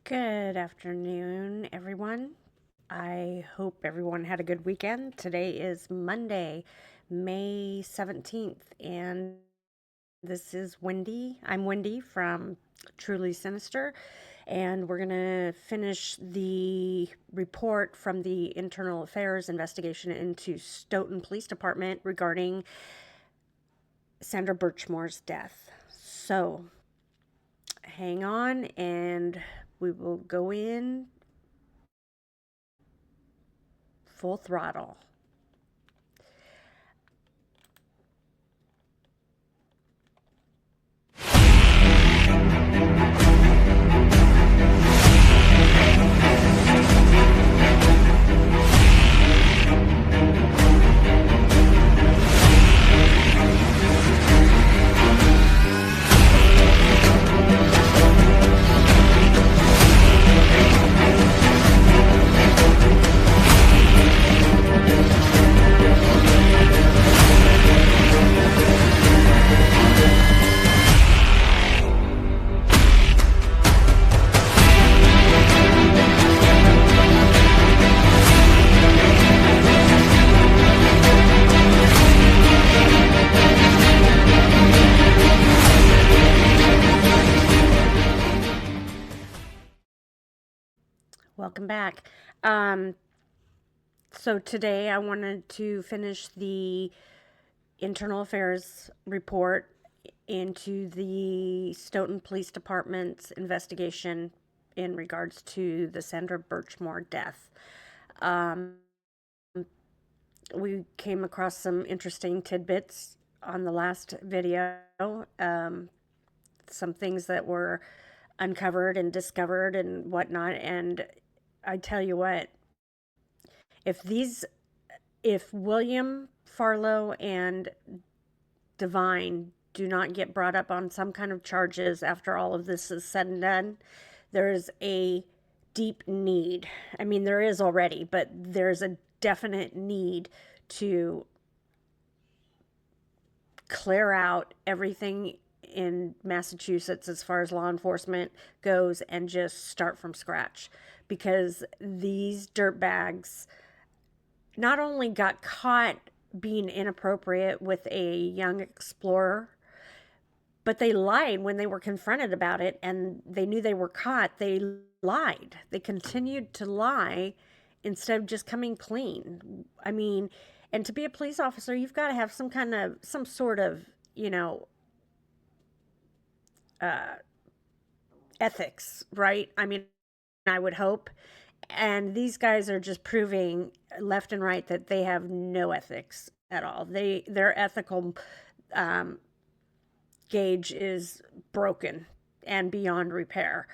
Good afternoon, everyone. I hope everyone had a good weekend. Today is Monday, May 17th, and this is Wendy. I'm Wendy from Truly Sinister, and we're going to finish the report from the Internal Affairs investigation into Stoughton Police Department regarding Sandra Birchmore's death. So, hang on, and we will go in full throttle. Welcome back. So today I wanted to finish the internal affairs report into the Stoughton Police Department's investigation in regards to the Sandra Birchmore death. We came across some interesting tidbits on the last video, some things that were uncovered and discovered and whatnot. And I tell you what, if William Farlow and Divine do not get brought up on some kind of charges after all of this is said and done, there's a deep need. I mean, there is already, but there's a definite need to clear out everything in Massachusetts as far as law enforcement goes and just start from scratch, because these dirtbags not only got caught being inappropriate with a young explorer, but they lied when they were confronted about it and they knew they were caught. They lied. They continued to lie instead of just coming clean. I mean, and to be a police officer, you've got to have some sort of, ethics, right? I mean, I would hope. And these guys are just proving left and right that they have no ethics at all. Their ethical gauge is broken and beyond repair.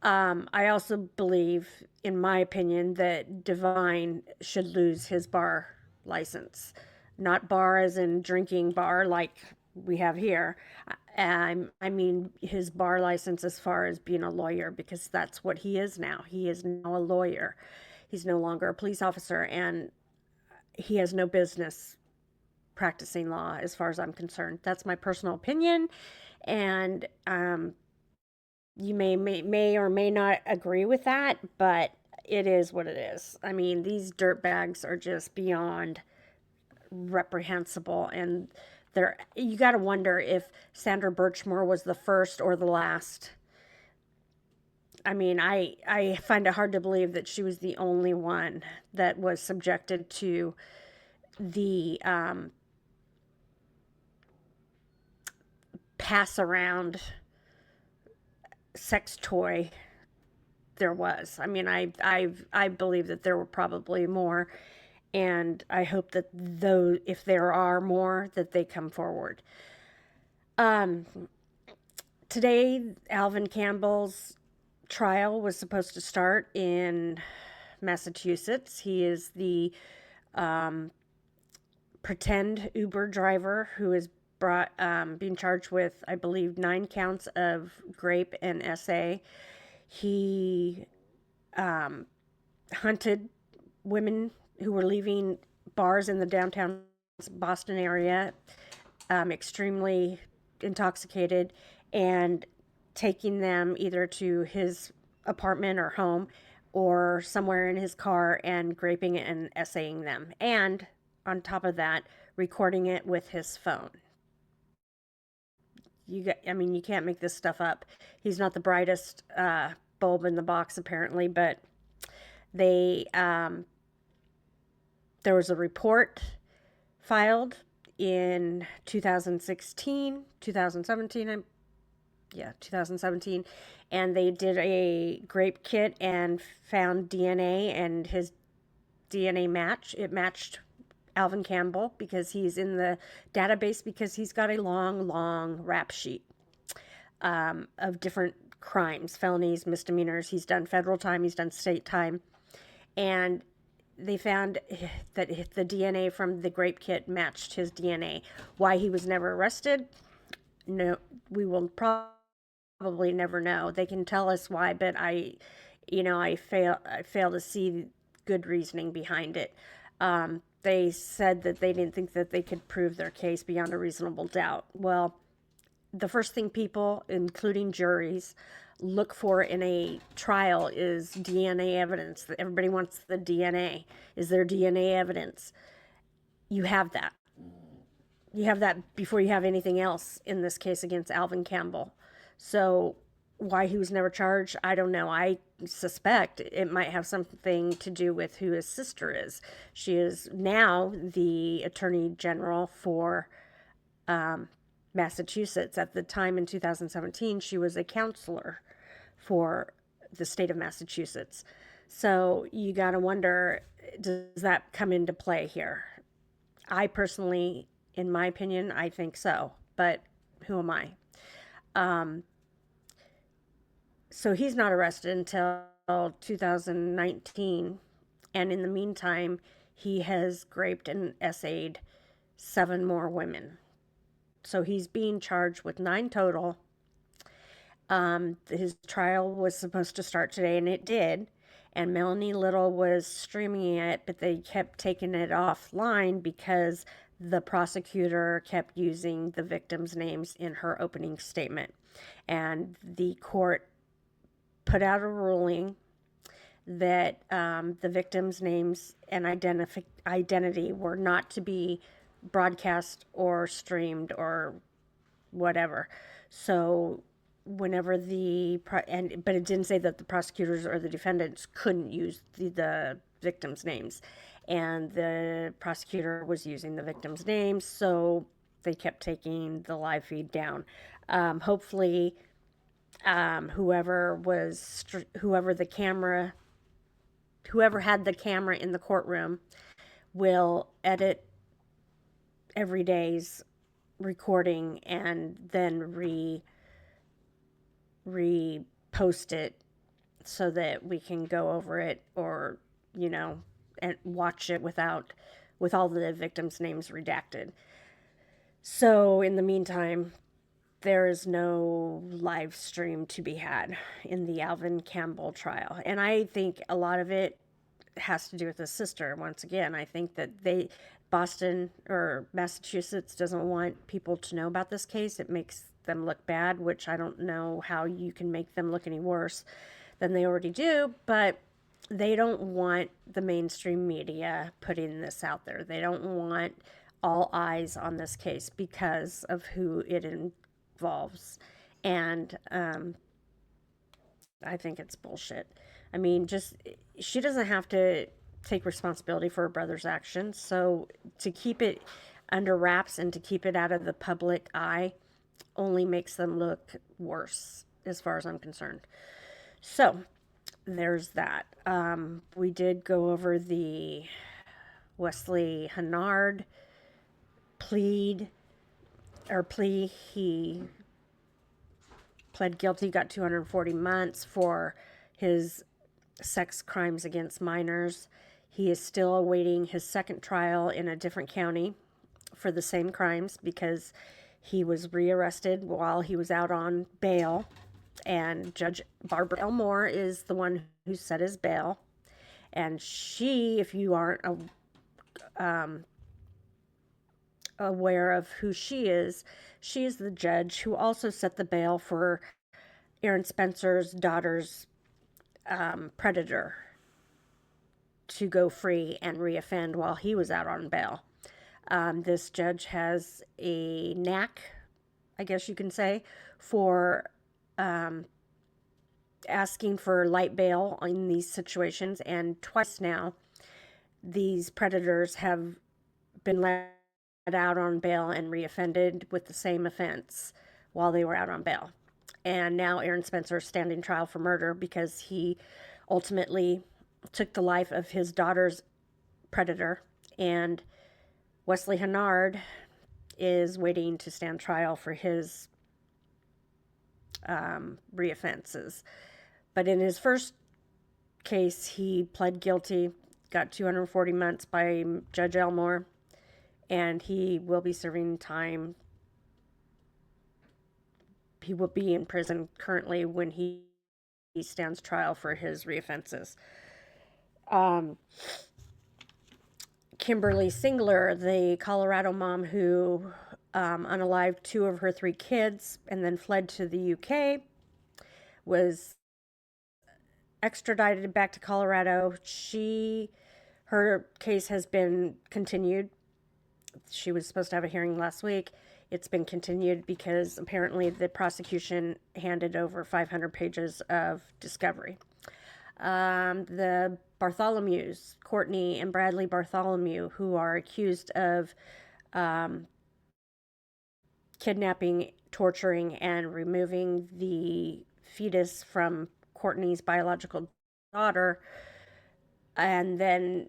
I also believe, in my opinion, that Divine should lose his bar license. Not bar as in drinking bar like we have here. I mean his bar license as far as being a lawyer, because that's what he is now. He is now a lawyer. He's no longer a police officer, and he has no business practicing law as far as I'm concerned. That's my personal opinion, and you may or may not agree with that, but it is what it is. I mean, these dirtbags are just beyond reprehensible, and you got to wonder if Sandra Birchmore was the first or the last. I mean, I find it hard to believe that she was the only one that was subjected to the pass around sex toy there was. I mean, I believe that there were probably more, and I hope that though if there are more, that they come forward. Um, Today, Alvin Campbell's trial was supposed to start in Massachusetts. He is the pretend Uber driver who is being charged with, I believe, 9 counts of rape and SA. He hunted women who were leaving bars in the downtown Boston area, extremely intoxicated, and taking them either to his apartment or home or somewhere in his car and graping it and essaying them. And on top of that, recording it with his phone. I mean, you can't make this stuff up. He's not the brightest bulb in the box, apparently, but they, there was a report filed in 2017, and they did a grape kit and found DNA, and his DNA it matched Alvin Campbell because he's in the database because he's got a long rap sheet of different crimes, felonies, misdemeanors. He's done federal time, he's done state time, and they found that the DNA from the grape kit matched his DNA. Why he was never arrested, no, we will probably never know. They can tell us why, but I fail to see good reasoning behind it. They said that they didn't think that they could prove their case beyond a reasonable doubt. Well, the first thing people, including juries, look for in a trial is DNA evidence. Everybody wants the DNA. Is there DNA evidence? You have that. You have that before you have anything else in this case against Alvin Campbell. So why he was never charged, I don't know. I suspect it might have something to do with who his sister is. She is now the Attorney General for Massachusetts. At the time in 2017, she was a counselor for the state of Massachusetts. So you got to wonder, does that come into play here? I personally, in my opinion, I think so. But who am I? So he's not arrested until 2019. And in the meantime, he has raped and essayed 7 more women. So he's being charged with 9 total. His trial was supposed to start today, and it did. And Melanie Little was streaming it, but they kept taking it offline because the prosecutor kept using the victims' names in her opening statement. And the court put out a ruling that the victims' names and identity were not to be broadcast or streamed or whatever. So whenever but it didn't say that the prosecutors or the defendants couldn't use the victims' names, and the prosecutor was using the victims' names, so they kept taking the live feed down. Hopefully, whoever had the camera in the courtroom will edit every day's recording and then repost it so that we can go over it, or and watch it with all the victims' names redacted. So in the meantime, there is no live stream to be had in the Alvin Campbell trial. And I think a lot of it has to do with his sister. Once again, I think that Boston or Massachusetts doesn't want people to know about this case. It makes them look bad, which I don't know how you can make them look any worse than they already do, but they don't want the mainstream media putting this out there. They don't want all eyes on this case because of who it involves. And I think it's bullshit. I mean, she doesn't have to take responsibility for her brother's actions. So to keep it under wraps and to keep it out of the public eye only makes them look worse, as far as I'm concerned. So there's that. We did go over the Wesley Hennard plea. He pled guilty, got 240 months for his sex crimes against minors. He is still awaiting his second trial in a different county for the same crimes because he was rearrested while he was out on bail. And Judge Barbara Elmore is the one who set his bail. And she, if you aren't aware of who she is the judge who also set the bail for Aaron Spencer's daughter's predator to go free and reoffend while he was out on bail. This judge has a knack, I guess you can say, for asking for light bail in these situations, and twice now these predators have been let out on bail and reoffended with the same offense while they were out on bail. And now Aaron Spencer is standing trial for murder because he ultimately took the life of his daughter's predator, and Wesley Hennard is waiting to stand trial for his reoffenses. But in his first case, he pled guilty, got 240 months by Judge Elmore, and he will be serving time. He will be in prison currently when he stands trial for his reoffenses. Kimberly Singler, the Colorado mom who unalived 2 of her 3 kids and then fled to the UK, was extradited back to Colorado. Her case has been continued. She was supposed to have a hearing last week. It's been continued because apparently the prosecution handed over 500 pages of discovery. The Bartholomews, Courtney and Bradley Bartholomew, who are accused of kidnapping, torturing, and removing the fetus from Courtney's biological daughter, and then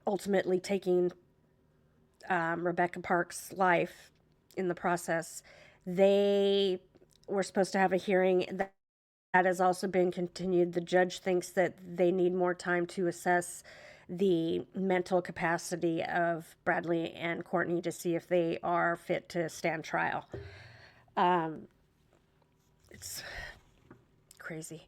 ultimately taking Rebecca Parks' life in the process. They were supposed to have a hearing. That has also been continued. The judge thinks that they need more time to assess the mental capacity of Bradley and Courtney to see if they are fit to stand trial. It's crazy.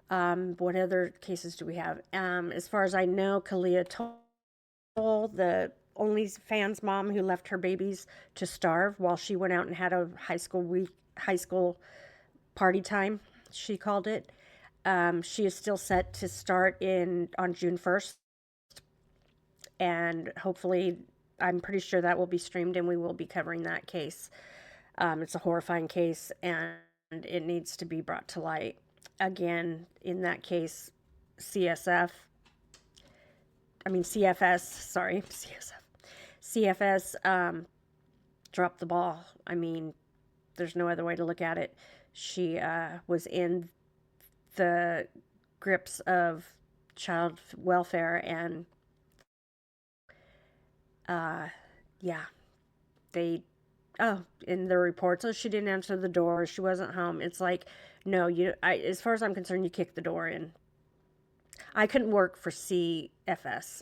What other cases do we have? As far as I know, Kalia Toll, the OnlyFans mom who left her babies to starve while she went out and had a high school party time, she called it. She is still set to start on June 1st. And hopefully, I'm pretty sure that will be streamed and we will be covering that case. It's a horrifying case and it needs to be brought to light. Again, in that case, CFS dropped the ball. I mean, there's no other way to look at it. She was in the grips of child welfare and in the reports, she didn't answer the door, she wasn't home. It's like, no, as far as I'm concerned, you kick the door in. I couldn't work for CFS.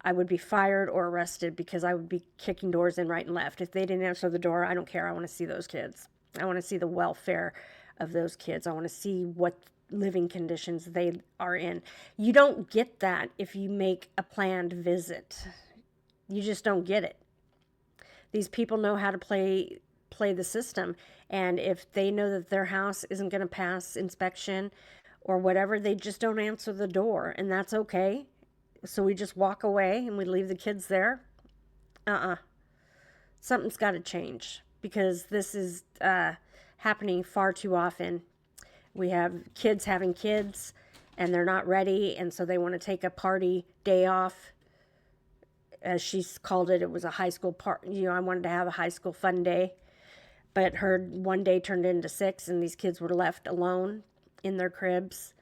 I would be fired or arrested because I would be kicking doors in right and left. If they didn't answer the door, I don't care. I want to see those kids. I want to see the welfare of those kids. I want to see what living conditions they are in. You don't get that if you make a planned visit. You just don't get it. These people know how to play the system, and if they know that their house isn't going to pass inspection or whatever, they just don't answer the door, and that's okay. So we just walk away and we leave the kids there. Something's got to change because this is happening far too often. We have kids having kids and they're not ready, and so they want to take a party day off. As she's called it, it was a high school party. I wanted to have a high school fun day, but her one day turned into 6, and these kids were left alone in their cribs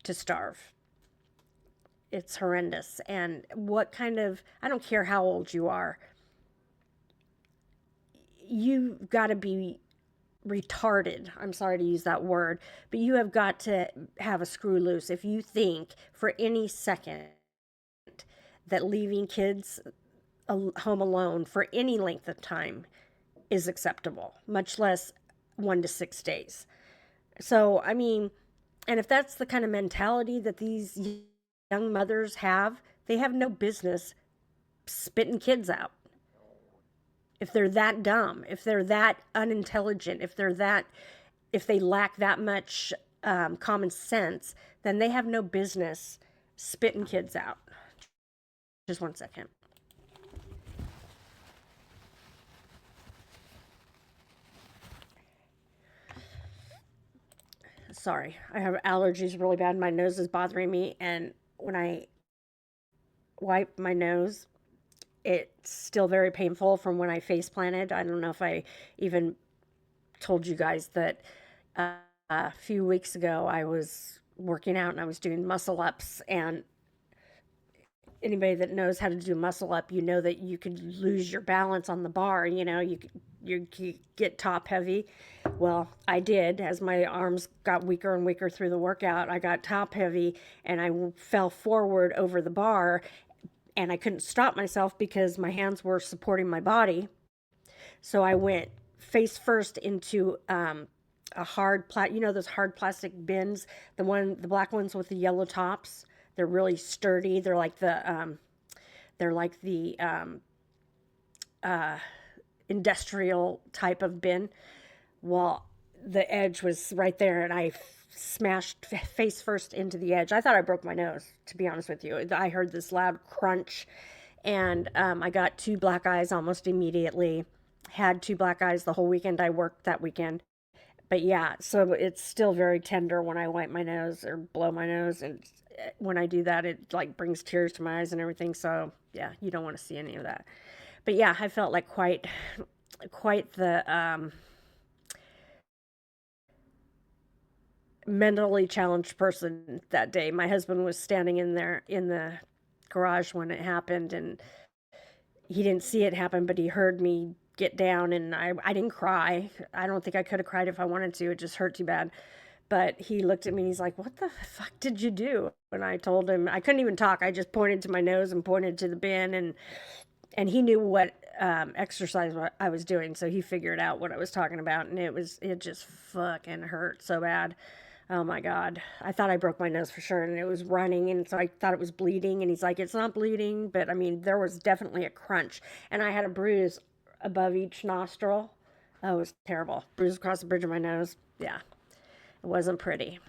to starve. It's horrendous. And I don't care how old you are, you've got to be retarded. I'm sorry to use that word, but you have got to have a screw loose if you think for any second that leaving kids home alone for any length of time is acceptable, much less 1 to 6 days. So, I mean, and if that's the kind of mentality that these young mothers have, they have no business spitting kids out. If they're that dumb, if they're that unintelligent, if they lack that much common sense, then they have no business spitting kids out. Just one second. Sorry, I have allergies really bad. My nose is bothering me, and when I wipe my nose, it's still very painful from when I face planted. I don't know if I even told you guys that a few weeks ago I was working out and I was doing muscle ups, and anybody that knows how to do muscle up, you know that you could lose your balance on the bar. You get top heavy. Well, I did. As my arms got weaker and weaker through the workout, I got top heavy and I fell forward over the bar, and I couldn't stop myself because my hands were supporting my body. So I went face first into a those hard plastic bins, the black ones with the yellow tops. They're really sturdy. They're like the industrial type of bin. Well, the edge was right there, and I smashed face first into the edge. I thought I broke my nose, to be honest with you. I heard this loud crunch, and I got two black eyes almost immediately. Had two black eyes the whole weekend I worked that weekend. But yeah, so it's still very tender when I wipe my nose or blow my nose, and when I do that, it like brings tears to my eyes and everything. So yeah, you don't want to see any of that. But yeah, I felt like quite the mentally challenged person that day. My husband was standing in there in the garage when it happened, and he didn't see it happen, but he heard me get down, and I didn't cry. I don't think I could have cried if I wanted to. It just hurt too bad. But he looked at me and he's like, "What the fuck did you do?" And I told him I couldn't even talk. I just pointed to my nose and pointed to the bin, and he knew what exercise I was doing, so he figured out what I was talking about, and it just fucking hurt so bad. Oh my God. I thought I broke my nose for sure, and it was running, and so I thought it was bleeding, and he's like, "It's not bleeding," but I mean, there was definitely a crunch, and I had a bruise above each nostril. Oh, it was terrible. Bruise across the bridge of my nose. Yeah, it wasn't pretty.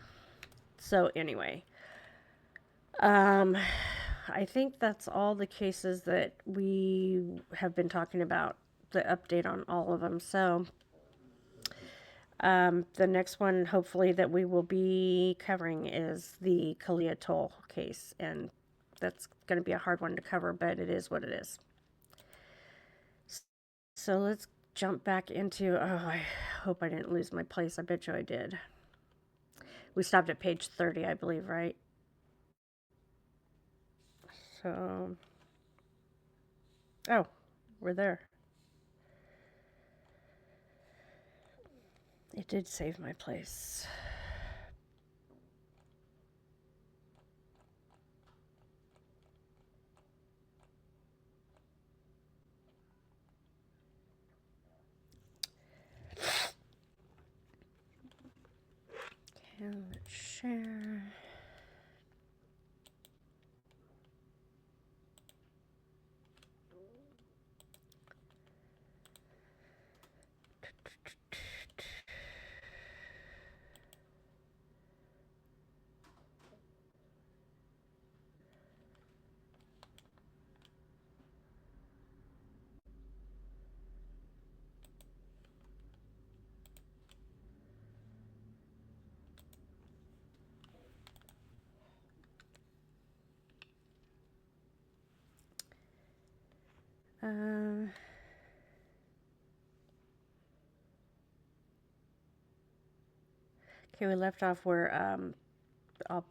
So anyway, um, I think that's all the cases that we have been talking about, the update on all of them. So the next one, hopefully, that we will be covering is the Kalia Toll case, and that's going to be a hard one to cover, but it is what it is. So let's jump back into, oh, I hope I didn't lose my place. I bet you I did. We stopped at page 30, I believe, right? So, oh, we're there. It did save my place. Okay, let's share. Okay, we left off where I'll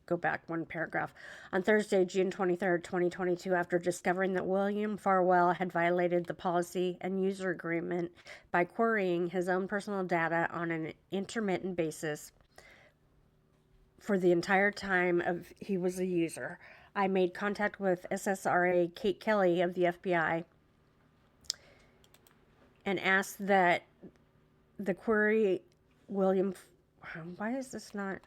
go back one paragraph. On Thursday, June 23rd, 2022, after discovering that William Farwell had violated the policy and user agreement by querying his own personal data on an intermittent basis for the entire time he was a user, I made contact with SSRA Kate Kelly of the FBI and asked that the query William... Why is this not...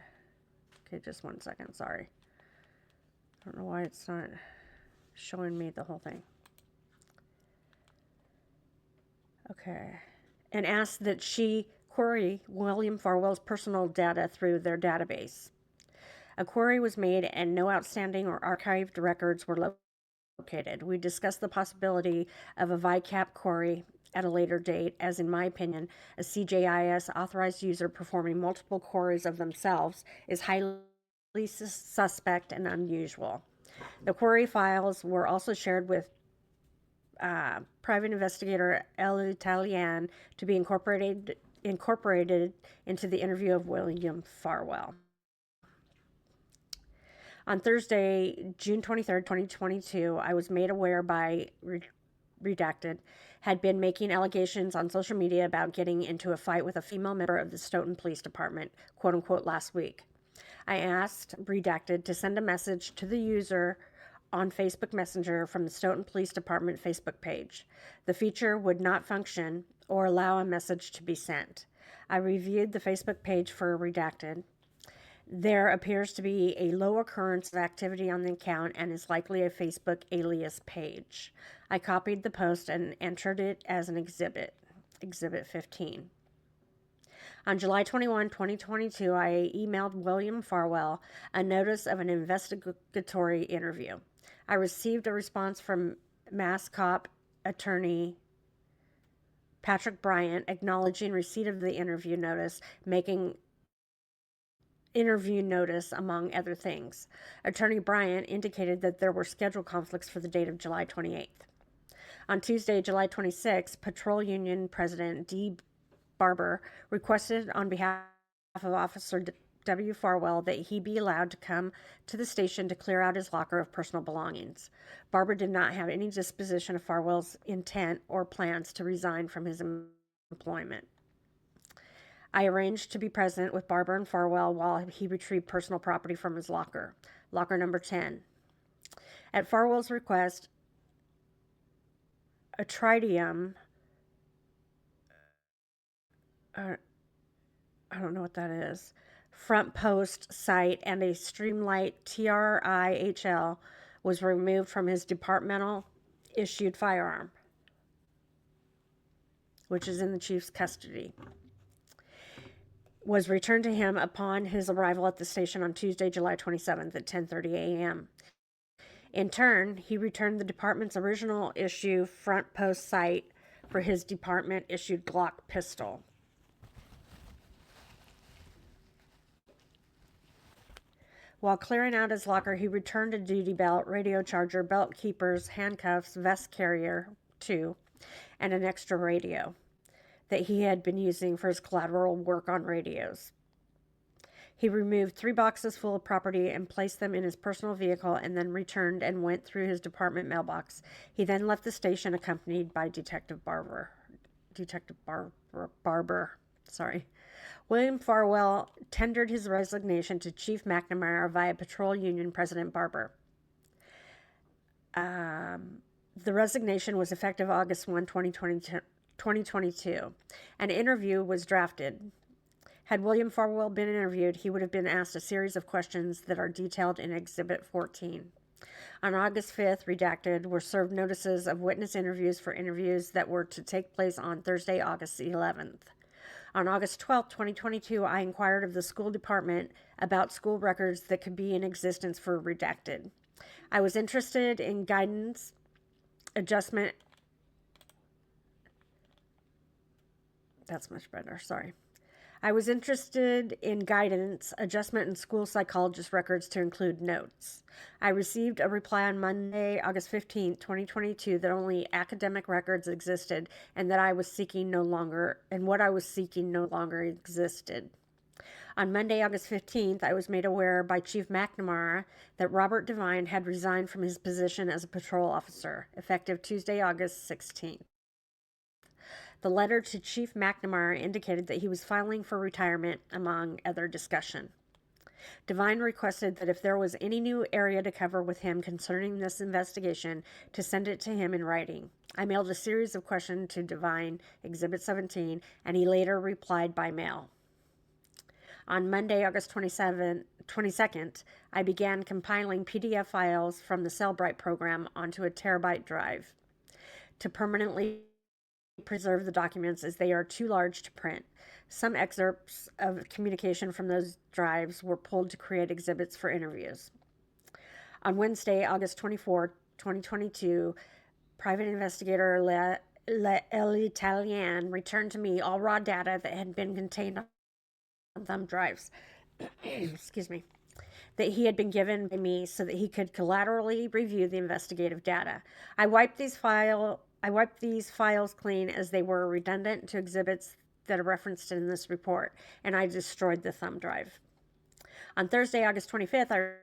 Okay, just one second, sorry. I don't know why it's not showing me the whole thing. Okay. And asked that she query William Farwell's personal data through their database. A query was made and no outstanding or archived records were located. We discussed the possibility of a VICAP query at a later date, as in my opinion, a CJIS authorized user performing multiple queries of themselves is highly suspect and unusual. The query files were also shared with private investigator El Italian to be incorporated into the interview of William Farwell. On Thursday, June 23rd, 2022, I was made aware by Redacted had been making allegations on social media about getting into a fight with a female member of the Stoughton Police Department, quote unquote, last week. I asked Redacted to send a message to the user on Facebook Messenger from the Stoughton Police Department Facebook page. The feature would not function or allow a message to be sent. I reviewed the Facebook page for Redacted. There appears to be a low occurrence of activity on the account and is likely a Facebook alias page. I copied the post and entered it as an exhibit, Exhibit 15. On July 21, 2022, I emailed William Farwell a notice of an investigatory interview. I received a response from Mass Cop attorney Patrick Bryant acknowledging receipt of the interview notice, among other things. Attorney Bryant indicated that there were schedule conflicts for the date of July 28th. On Tuesday, July 26th, Patrol Union President D. Barber requested on behalf of Officer W. Farwell that he be allowed to come to the station to clear out his locker of personal belongings. Barber did not have any disposition of Farwell's intent or plans to resign from his employment. I arranged to be present with Barber and Farwell while he retrieved personal property from his locker, locker number 10. At Farwell's request, a tritium, I don't know what that is, front post sight and a Streamlight TRIHL was removed from his departmental issued firearm, which is in the chief's custody. Was returned to him upon his arrival at the station on Tuesday, July 27th at 10:30 a.m. In turn, he returned the department's original issue front post sight for his department-issued Glock pistol. While clearing out his locker, he returned a duty belt, radio charger, belt keepers, handcuffs, vest carrier, 2, and an extra radio that he had been using for his collateral work on radios. He removed 3 boxes full of property and placed them in his personal vehicle and then returned and went through his department mailbox. He then left the station accompanied by Detective Barber. William Farwell tendered his resignation to Chief McNamara via Patrol Union President Barber. The resignation was effective August 1, 2022. An interview was drafted. Had William Farwell been interviewed, he would have been asked a series of questions that are detailed in Exhibit 14. On August 5th, Redacted were served notices of witness interviews for interviews that were to take place on Thursday, August 11th. On August 12th, 2022, I inquired of the school department about school records that could be in existence for Redacted. I was interested in guidance, adjustment. That's much better, sorry. I was interested in guidance, adjustment, and school psychologist records to include notes. I received a reply on Monday, August 15, 2022, that only academic records existed and that what I was seeking no longer existed. On Monday, August 15th, I was made aware by Chief McNamara that Robert Devine had resigned from his position as a patrol officer, effective Tuesday, August 16th. The letter to Chief McNamara indicated that he was filing for retirement, among other discussion. Devine requested that if there was any new area to cover with him concerning this investigation, to send it to him in writing. I mailed a series of questions to Devine, Exhibit 17, and he later replied by mail. On Monday, August 22nd, I began compiling PDF files from the Cellbrite program onto a terabyte drive. To permanently preserve the documents as they are too large to print. Some excerpts of communication from those drives were pulled to create exhibits for interviews. On Wednesday, August 24, 2022, private investigator L'Italien returned to me all raw data that had been contained on thumb drives. Excuse me. That he had been given by me so that he could collaterally review the investigative data. I wiped these files clean as they were redundant to exhibits that are referenced in this report, and I destroyed the thumb drive. On Thursday, August 25th, I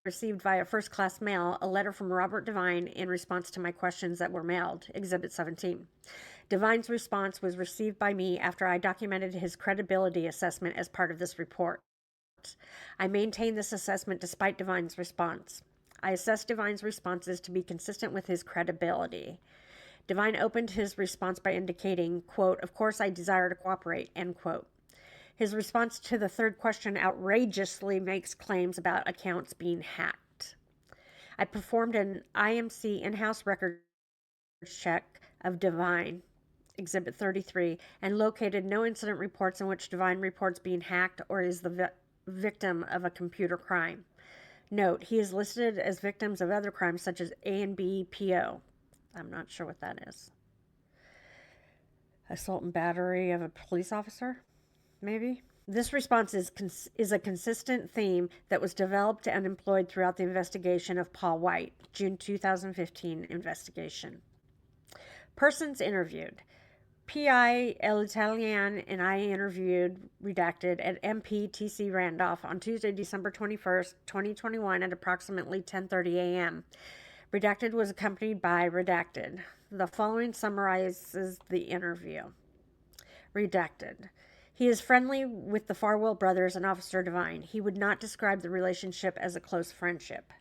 received via first-class mail a letter from Robert Devine in response to my questions that were mailed, Exhibit 17. Devine's response was received by me after I documented his credibility assessment as part of this report. I maintain this assessment despite Devine's response. I assess Devine's responses to be consistent with his credibility. Devine opened his response by indicating, quote, "Of course I desire to cooperate," end quote. His response to the third question outrageously makes claims about accounts being hacked. I performed an IMC in-house records check of Devine, Exhibit 33, and located no incident reports in which Devine reports being hacked or is the victim of a computer crime. Note, he is listed as victims of other crimes such as A and B PO. I'm not sure what that is. Assault and battery of a police officer? Maybe? This response is a consistent theme that was developed and employed throughout the investigation of Paul White, June 2015 investigation. Persons interviewed. PI L'Italien and I interviewed, redacted, at MPTC Randolph on Tuesday, December 21st, 2021 at approximately 10:30 a.m. Redacted was accompanied by Redacted. The following summarizes the interview. Redacted. He is friendly with the Farwell brothers and Officer Devine. He would not describe the relationship as a close friendship.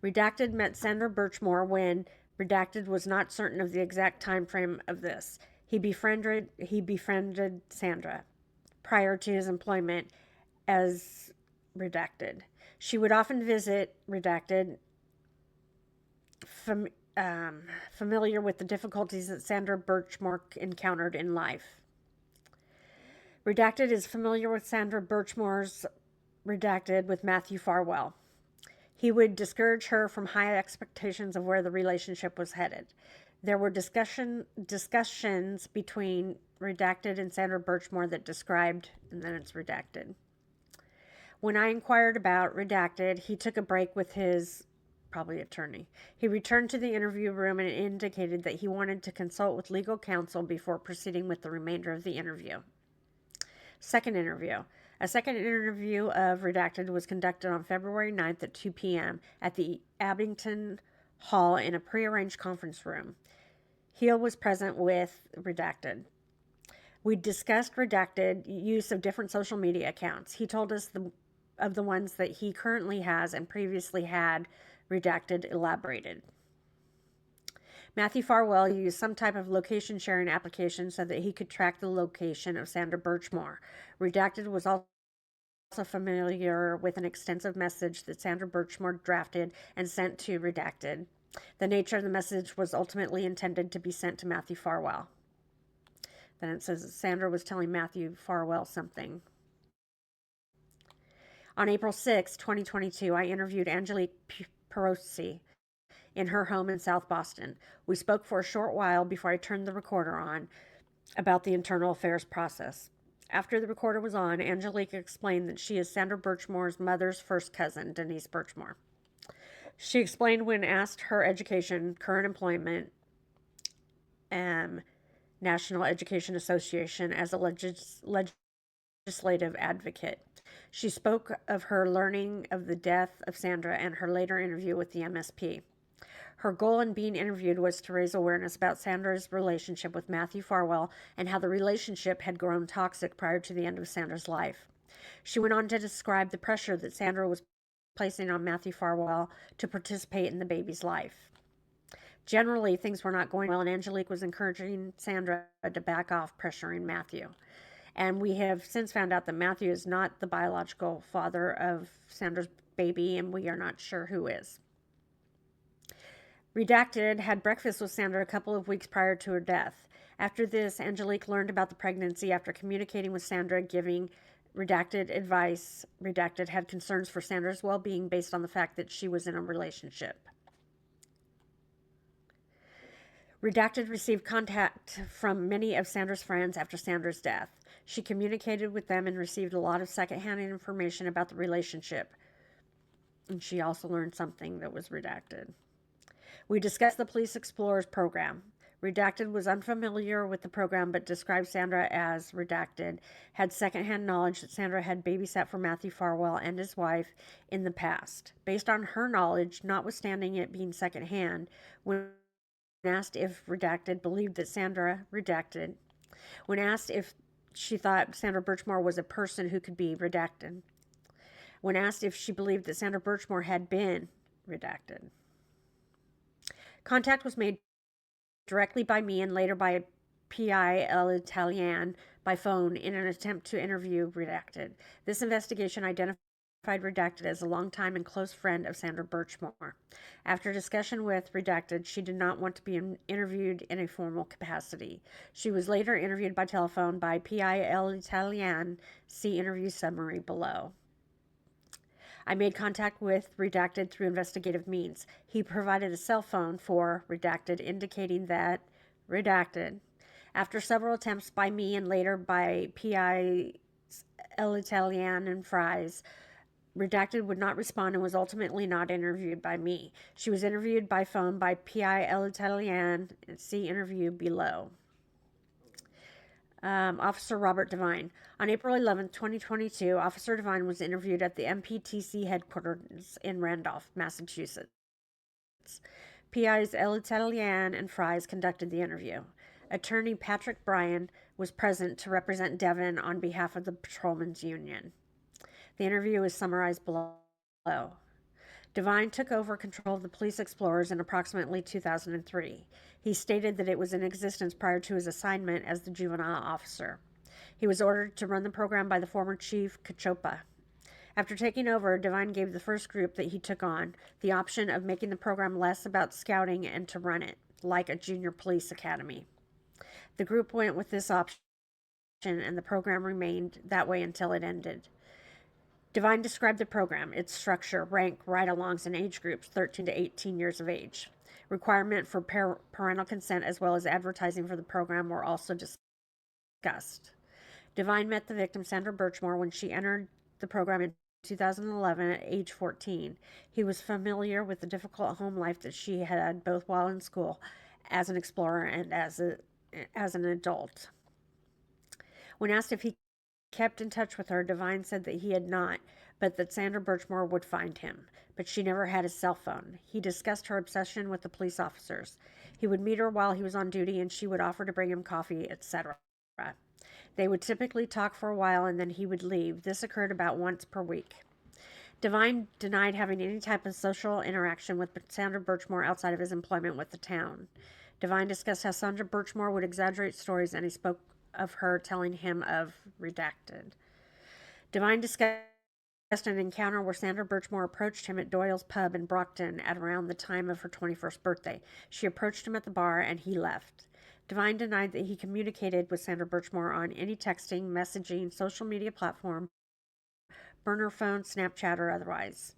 Redacted met Sandra Birchmore when Redacted was not certain of the exact time frame of this. He befriended Sandra prior to his employment as Redacted. She would often visit Redacted, familiar with the difficulties that Sandra Birchmore encountered in life. Redacted is familiar with Sandra Birchmore's Redacted with Matthew Farwell. He would discourage her from high expectations of where the relationship was headed. There were discussions between Redacted and Sandra Birchmore that described, and then it's Redacted. When I inquired about Redacted, he took a break with his probably attorney. He returned to the interview room and indicated that he wanted to consult with legal counsel before proceeding with the remainder of the interview. Second interview. A second interview of Redacted was conducted on February 9th at 2 p.m. at the Abington Hall in a prearranged conference room. Heel was present with Redacted. We discussed Redacted use of different social media accounts. He told us of the ones that he currently has and previously had Redacted elaborated. Matthew Farwell used some type of location sharing application so that he could track the location of Sandra Birchmore. Redacted was also familiar with an extensive message that Sandra Birchmore drafted and sent to Redacted. The nature of the message was ultimately intended to be sent to Matthew Farwell. Then it says that Sandra was telling Matthew Farwell something. On April 6, 2022, I interviewed Angelique Perosi in her home in South Boston. We spoke for a short while before I turned the recorder on about the internal affairs process. After the recorder was on, Angelique explained that she is Sandra Birchmore's mother's first cousin, Denise Birchmore. She explained when asked her education, current employment, National Education Association as a legislative advocate. She spoke of her learning of the death of Sandra and her later interview with the MSP. Her goal in being interviewed was to raise awareness about Sandra's relationship with Matthew Farwell and how the relationship had grown toxic prior to the end of Sandra's life. She went on to describe the pressure that Sandra was placing on Matthew Farwell to participate in the baby's life. Generally, things were not going well, and Angelique was encouraging Sandra to back off pressuring Matthew. And we have since found out that Matthew is not the biological father of Sandra's baby, and we are not sure who is. Redacted had breakfast with Sandra a couple of weeks prior to her death. After this, Angelique learned about the pregnancy after communicating with Sandra, giving Redacted advice. Redacted had concerns for Sandra's well being based on the fact that she was in a relationship. Redacted received contact from many of Sandra's friends after Sandra's death. She communicated with them and received a lot of secondhand information about the relationship. And she also learned something that was redacted. We discussed the Police Explorers program. Redacted was unfamiliar with the program but described Sandra as Redacted, had secondhand knowledge that Sandra had babysat for Matthew Farwell and his wife in the past. Based on her knowledge, notwithstanding it being secondhand, when asked if Redacted believed that Sandra Redacted, when asked if she thought Sandra Birchmore was a person who could be redacted, when asked if she believed that Sandra Birchmore had been redacted. Contact was made directly by me and later by PI L'Italien by phone in an attempt to interview Redacted. This investigation identified Redacted as a longtime and close friend of Sandra Birchmore. After discussion with Redacted, she did not want to be interviewed in a formal capacity. She was later interviewed by telephone by PI L'Italien. See interview summary below. I made contact with Redacted through investigative means. He provided a cell phone for Redacted, indicating that Redacted, after several attempts by me and later by PI L'Italien and Fries, Redacted would not respond and was ultimately not interviewed by me. She was interviewed by phone by PI L'Italien. See interview below. Officer Robert Devine. On April 11, 2022, Officer Devine was interviewed at the MPTC headquarters in Randolph, Massachusetts. PIs L'Italien and Fries conducted the interview. Attorney Patrick Bryan was present to represent Devon on behalf of the Patrolmen's Union. The interview is summarized below. Devine took over control of the Police Explorers in approximately 2003. He stated that it was in existence prior to his assignment as the juvenile officer. He was ordered to run the program by the former chief, Cachopa. After taking over, Devine gave the first group that he took on the option of making the program less about scouting and to run it, like a junior police academy. The group went with this option, and the program remained that way until it ended. Devine described the program, its structure, rank, ride-alongs, and age groups 13 to 18 years of age. Requirement for parental consent as well as advertising for the program were also discussed. Devine met the victim, Sandra Birchmore, when she entered the program in 2011 at age 14. He was familiar with the difficult home life that she had both while in school as an explorer and as an adult. When asked if he kept in touch with her, Devine said that he had not, but that Sandra Birchmore would find him. But she never had a cell phone. He discussed her obsession with the police officers. He would meet her while he was on duty and she would offer to bring him coffee, etc. They would typically talk for a while and then he would leave. This occurred about once per week. Devine denied having any type of social interaction with Sandra Birchmore outside of his employment with the town. Devine discussed how Sandra Birchmore would exaggerate stories and he spoke of her telling him of Redacted. Devine discussed an encounter where Sandra Birchmore approached him at Doyle's Pub in Brockton at around the time of her 21st birthday. She approached him at the bar and he left. Devine denied that he communicated with Sandra Birchmore on any texting, messaging, social media platform, burner phone, Snapchat, or otherwise.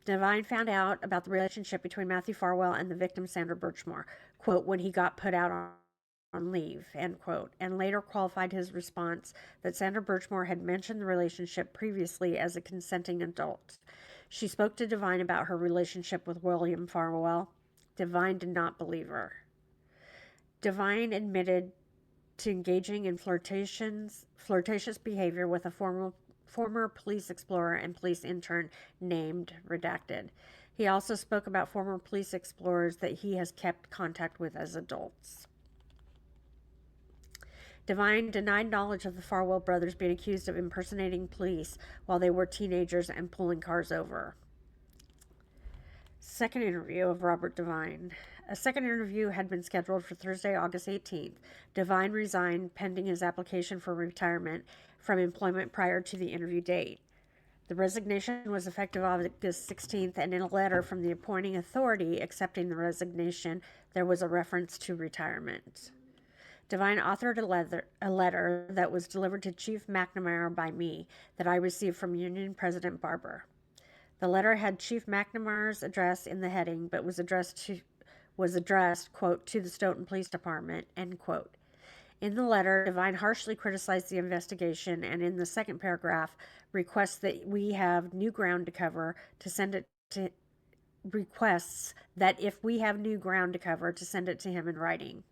Devine found out about the relationship between Matthew Farwell and the victim, Sandra Birchmore, quote, when he got put out on leave, end quote, and later qualified his response that Sandra Birchmore had mentioned the relationship previously as a consenting adult. She spoke to Devine about her relationship with William Farwell. Devine did not believe her. Devine admitted to engaging in flirtatious behavior with a former police explorer and police intern named Redacted. He also spoke about former police explorers that he has kept contact with as adults. Devine denied knowledge of the Farwell brothers being accused of impersonating police while they were teenagers and pulling cars over. Second interview of Robert Devine. A second interview had been scheduled for Thursday, August 18th. Devine resigned pending his application for retirement from employment prior to the interview date. The resignation was effective August 16th, and in a letter from the appointing authority accepting the resignation, there was a reference to retirement. Devine authored a letter that was delivered to Chief McNamara by me that I received from Union President Barber. The letter had Chief McNamara's address in the heading, but was addressed, quote, to the Stoughton Police Department, end quote. In the letter, Devine harshly criticized the investigation, and in the second paragraph, requests that we have new ground to cover to send it to requests that if we have new ground to cover to send it to him in writing.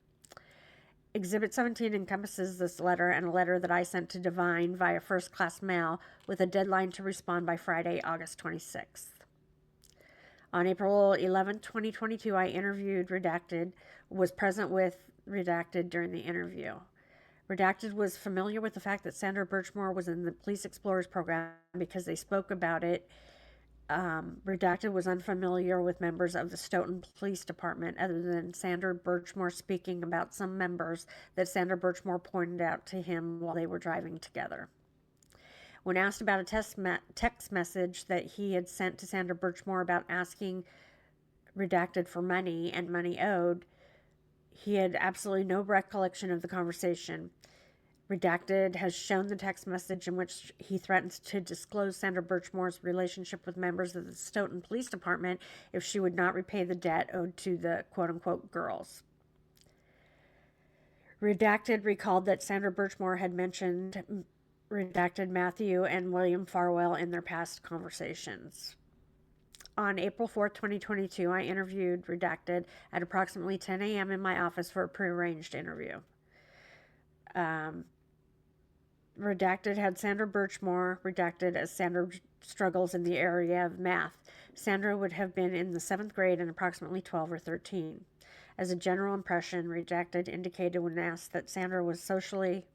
Exhibit 17 encompasses this letter and a letter that I sent to Devine via first-class mail with a deadline to respond by Friday, August 26th. On April 11, 2022, I interviewed Redacted, was present with Redacted during the interview. Redacted was familiar with the fact that Sandra Birchmore was in the Police Explorers program because they spoke about it. Redacted was unfamiliar with members of the Stoughton Police Department other than Sandra Birchmore speaking about some members that Sandra Birchmore pointed out to him while they were driving together. When asked about a text message that he had sent to Sandra Birchmore about asking Redacted for money and money owed, he had absolutely no recollection of the conversation. Redacted has shown the text message in which he threatens to disclose Sandra Birchmore's relationship with members of the Stoughton Police Department if she would not repay the debt owed to the quote-unquote girls. Redacted recalled that Sandra Birchmore had mentioned Redacted Matthew and William Farwell in their past conversations. On April 4th, 2022, I interviewed Redacted at approximately 10 a.m. in my office for a prearranged interview. Redacted had Sandra Birchmore redacted as Sandra struggles in the area of math. Sandra would have been in the 7th grade and approximately 12 or 13. As a general impression, Redacted indicated when asked that Sandra was socially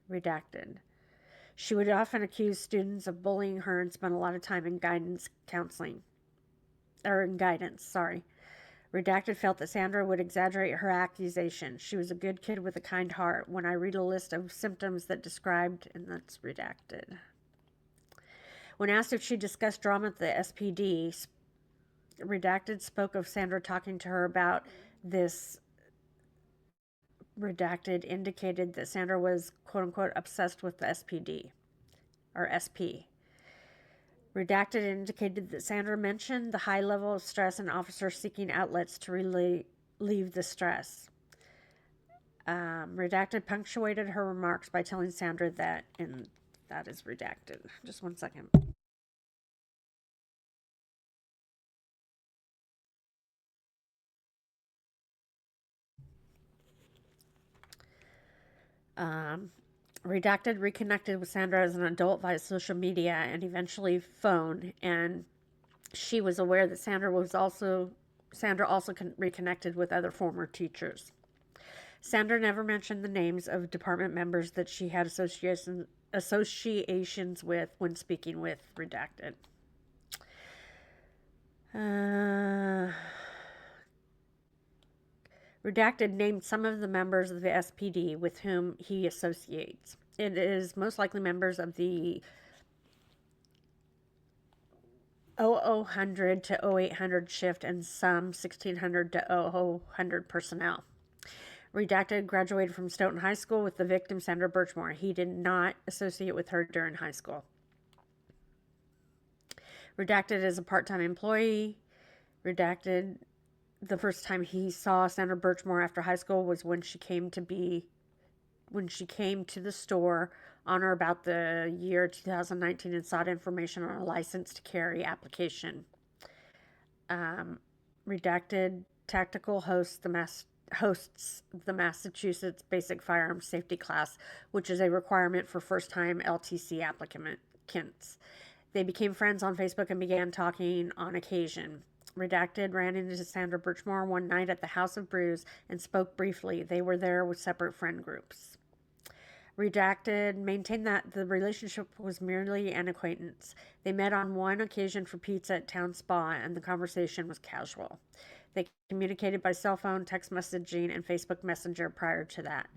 redacted. She would often accuse students of bullying her and spend a lot of time in guidance. Redacted felt that Sandra would exaggerate her accusation. She was a good kid with a kind heart. When I read a list of symptoms that described, and that's redacted. When asked if she discussed drama at the SPD, Redacted spoke of Sandra talking to her about this. Redacted indicated that Sandra was, quote-unquote, obsessed with the SPD, or SP. Redacted indicated that Sandra mentioned the high level of stress and officers seeking outlets to relieve the stress. Redacted punctuated her remarks by telling Sandra that, and that is redacted. Just one second. Redacted reconnected with Sandra as an adult via social media and eventually phone, and she was aware that Sandra also reconnected with other former teachers. Sandra never mentioned the names of department members that she had associations with when speaking with Redacted. Redacted named some of the members of the SPD with whom he associates. It is most likely members of the 0000 to 0800 shift and some 1600 to 0000 personnel. Redacted graduated from Stoughton High School with the victim Sandra Birchmore. He did not associate with her during high school. Redacted is a part-time employee. Redacted, the first time he saw Sandra Birchmore after high school was when she came to the store on or about the year 2019 and sought information on a license to carry application. Redacted Tactical hosts the Massachusetts Basic Firearms Safety Class, which is a requirement for first-time LTC applicants. They became friends on Facebook and began talking on occasion. Redacted ran into Sandra Birchmore one night at the House of Brews and spoke briefly. They were there with separate friend groups. Redacted maintained that the relationship was merely an acquaintance. They met on one occasion for pizza at Town Spa, and the conversation was casual. They communicated by cell phone, text messaging, and Facebook Messenger prior to that.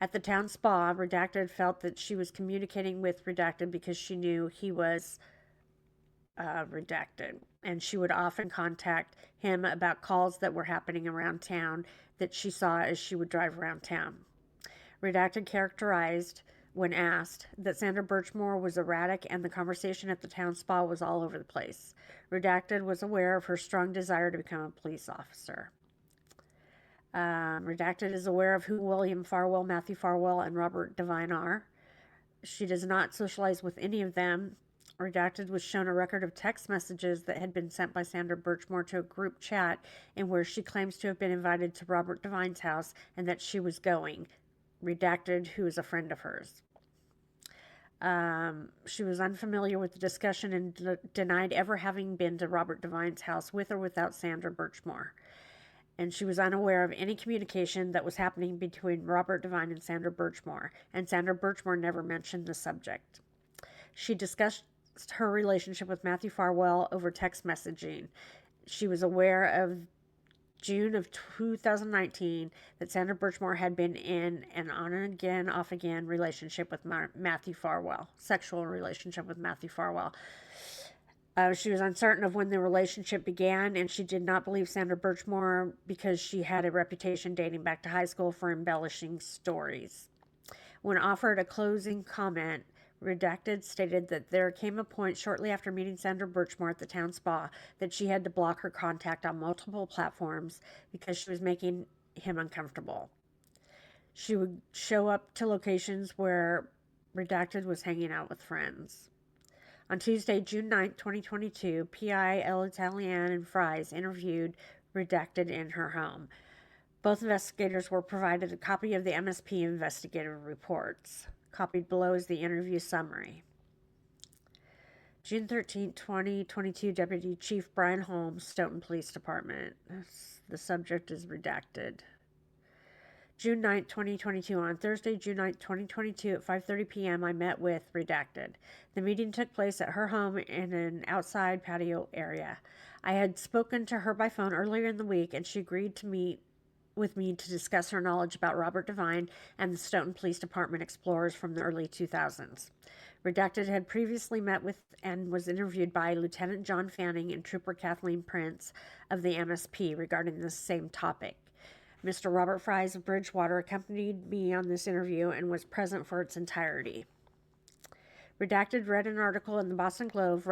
At the Town Spa, Redacted felt that she was communicating with Redacted because she knew he was redacted. And she would often contact him about calls that were happening around town that she saw as she would drive around town. Redacted characterized, when asked, that Sandra Birchmore was erratic and the conversation at the town spa was all over the place. Redacted was aware of her strong desire to become a police officer. Redacted is aware of who William Farwell, Matthew Farwell, and Robert Devine are. She does not socialize with any of them. Redacted was shown a record of text messages that had been sent by Sandra Birchmore to a group chat in where she claims to have been invited to Robert Devine's house and that she was going. Redacted, who is a friend of hers. She was unfamiliar with the discussion and denied ever having been to Robert Devine's house with or without Sandra Birchmore. And she was unaware of any communication that was happening between Robert Devine and Sandra Birchmore, and Sandra Birchmore never mentioned the subject. She discussed her relationship with Matthew Farwell over text messaging. She was aware of June of 2019 that Sandra Birchmore had been in an on and again, off again relationship with Matthew Farwell, sexual relationship with Matthew Farwell. She was uncertain of when the relationship began, and she did not believe Sandra Birchmore because she had a reputation dating back to high school for embellishing stories. When offered a closing comment, Redacted stated that there came a point shortly after meeting Sandra Birchmore at the town spa that she had to block her contact on multiple platforms because she was making him uncomfortable. She would show up to locations where Redacted was hanging out with friends. On Tuesday, June 9, 2022, PI El Italian and Fries interviewed Redacted in her home. Both investigators were provided a copy of the MSP investigative reports. Copied below is the interview summary. June 13, 2022, Deputy Chief Brian Holmes, Stoughton Police Department. The subject is redacted. June 9, 2022, on Thursday, June 9, 2022, at 5:30 p.m., I met with Redacted. The meeting took place at her home in an outside patio area. I had spoken to her by phone earlier in the week, and she agreed to meet with me to discuss her knowledge about Robert Devine and the Stoughton Police Department explorers from the early 2000s. Redacted had previously met with and was interviewed by Lieutenant John Fanning and Trooper Kathleen Prince of the MSP regarding this same topic. Mr. Robert Fries of Bridgewater accompanied me on this interview and was present for its entirety. Redacted read an article in the Boston Globe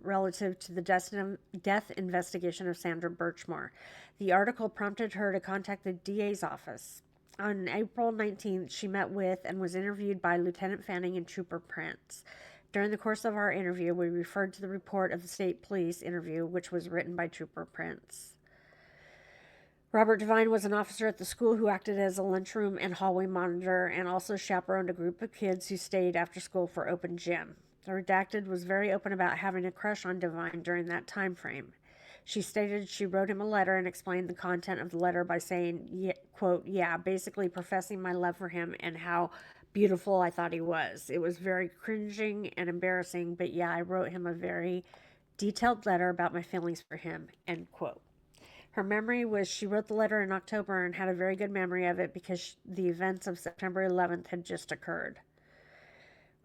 relative to the death investigation of Sandra Birchmore. The article prompted her to contact the DA's office. On April 19th, she met with and was interviewed by Lieutenant Fanning and Trooper Prince. During the course of our interview, we referred to the report of the state police interview, which was written by Trooper Prince. Robert Devine was an officer at the school who acted as a lunchroom and hallway monitor and also chaperoned a group of kids who stayed after school for open gym. The Redacted was very open about having a crush on Devine during that time frame. She stated she wrote him a letter and explained the content of the letter by saying, quote, yeah, basically professing my love for him and how beautiful I thought he was. It was very cringing and embarrassing, but yeah, I wrote him a very detailed letter about my feelings for him, end quote. Her memory was she wrote the letter in October and had a very good memory of it because the events of September 11th had just occurred.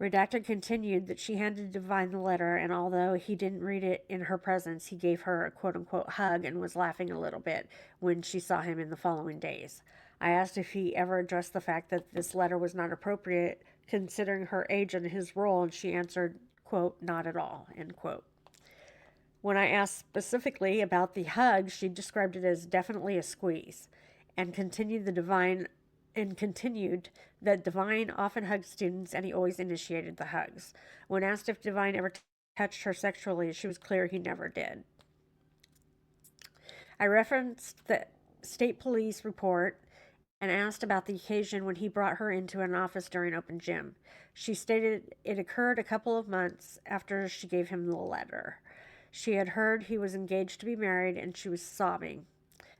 Redacted continued that she handed Devine the letter, and although he didn't read it in her presence, he gave her a quote-unquote hug and was laughing a little bit when she saw him in the following days. I asked if he ever addressed the fact that this letter was not appropriate considering her age and his role, and she answered, quote, not at all, end quote. When I asked specifically about the hug, she described it as definitely a squeeze, and continued that Devine often hugged students and he always initiated the hugs. When asked if Devine ever touched her sexually, she was clear he never did. I referenced the state police report and asked about the occasion when he brought her into an office during open gym. She stated it occurred a couple of months after she gave him the letter. She had heard he was engaged to be married, and she was sobbing.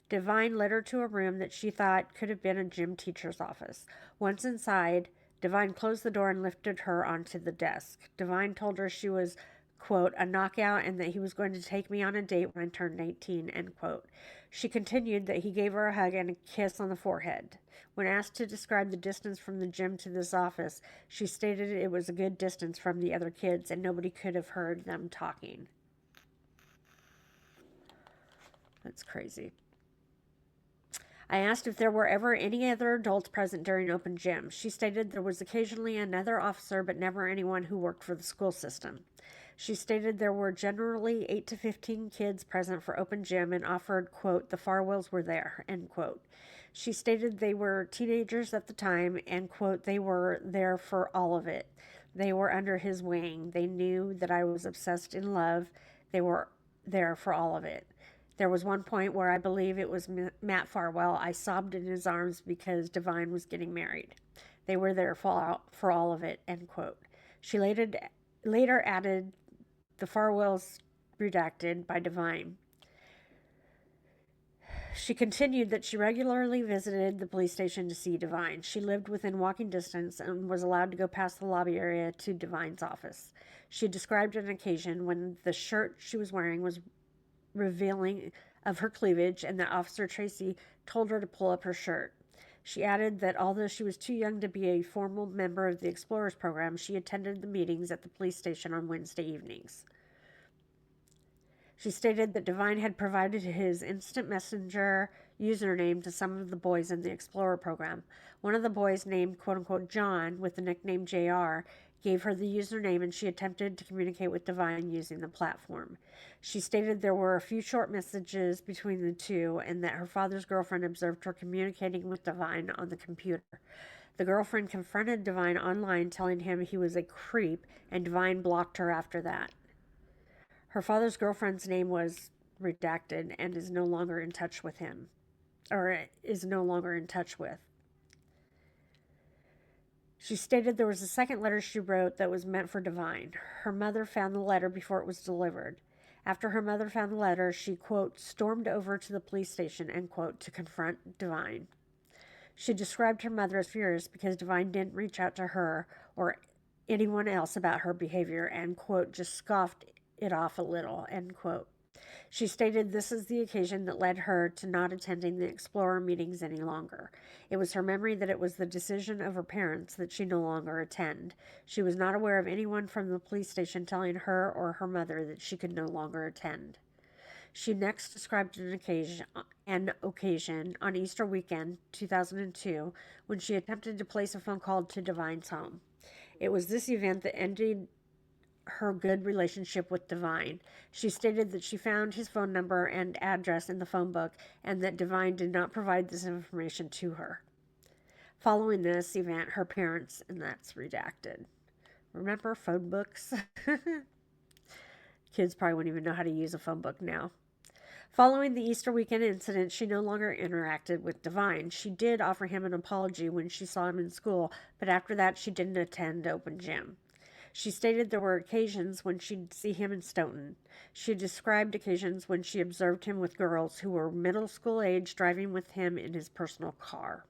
Devine led her to a room that she thought could have been a gym teacher's office. Once inside, Devine closed the door and lifted her onto the desk. Devine told her she was, quote, a knockout and that he was going to take me on a date when I turned 18, end quote. She continued that he gave her a hug and a kiss on the forehead. When asked to describe the distance from the gym to this office, she stated it was a good distance from the other kids and nobody could have heard them talking. That's crazy. I asked if there were ever any other adults present during open gym. She stated there was occasionally another officer, but never anyone who worked for the school system. She stated there were generally 8 to 15 kids present for open gym and offered, quote, the Farwells were there, end quote. She stated they were teenagers at the time and, quote, they were there for all of it. They were under his wing. They knew that I was obsessed in love. They were there for all of it. There was one point where I believe it was Matt Farwell. I sobbed in his arms because Divine was getting married. They were there for all of it, end quote. She later added the Farwells redacted by Divine. She continued that she regularly visited the police station to see Divine. She lived within walking distance and was allowed to go past the lobby area to Divine's office. She described an occasion when the shirt she was wearing was revealing of her cleavage and that Officer Tracy told her to pull up her shirt. She added that although she was too young to be a formal member of the Explorers program, she attended the meetings at the police station on Wednesday evenings. She stated that Divine had provided his instant messenger username to some of the boys in the Explorer program. One of the boys, named quote-unquote John, with the nickname JR, gave her the username and she attempted to communicate with Divine using the platform. She stated there were a few short messages between the two and that her father's girlfriend observed her communicating with Divine on the computer. The girlfriend confronted Divine online, telling him he was a creep, and Divine blocked her after that. Her father's girlfriend's name was redacted and is no longer in touch with him, or is no longer in touch with. She stated there was a second letter she wrote that was meant for Divine. Her mother found the letter before it was delivered. After her mother found the letter, she, quote, stormed over to the police station, end quote, to confront Divine. She described her mother as furious because Divine didn't reach out to her or anyone else about her behavior and, quote, just scoffed it off a little, end quote. She stated this is the occasion that led her to not attending the Explorer meetings any longer. It was her memory that it was the decision of her parents that she no longer attend. She was not aware of anyone from the police station telling her or her mother that she could no longer attend. She next described an occasion on Easter weekend, 2002, when she attempted to place a phone call to Divine's home. It was this event that ended her good relationship with Divine. She stated that she found his phone number and address in the phone book and that Divine did not provide this information to her. Following this event, her parents, and that's redacted. Remember phone books? Kids probably wouldn't even know how to use a phone book now. Following the Easter weekend incident, she no longer interacted with Divine. She did offer him an apology when she saw him in school, but after that she didn't attend open gym. She stated there were occasions when she'd see him in Stoughton. She described occasions when she observed him with girls who were middle school age driving with him in his personal car.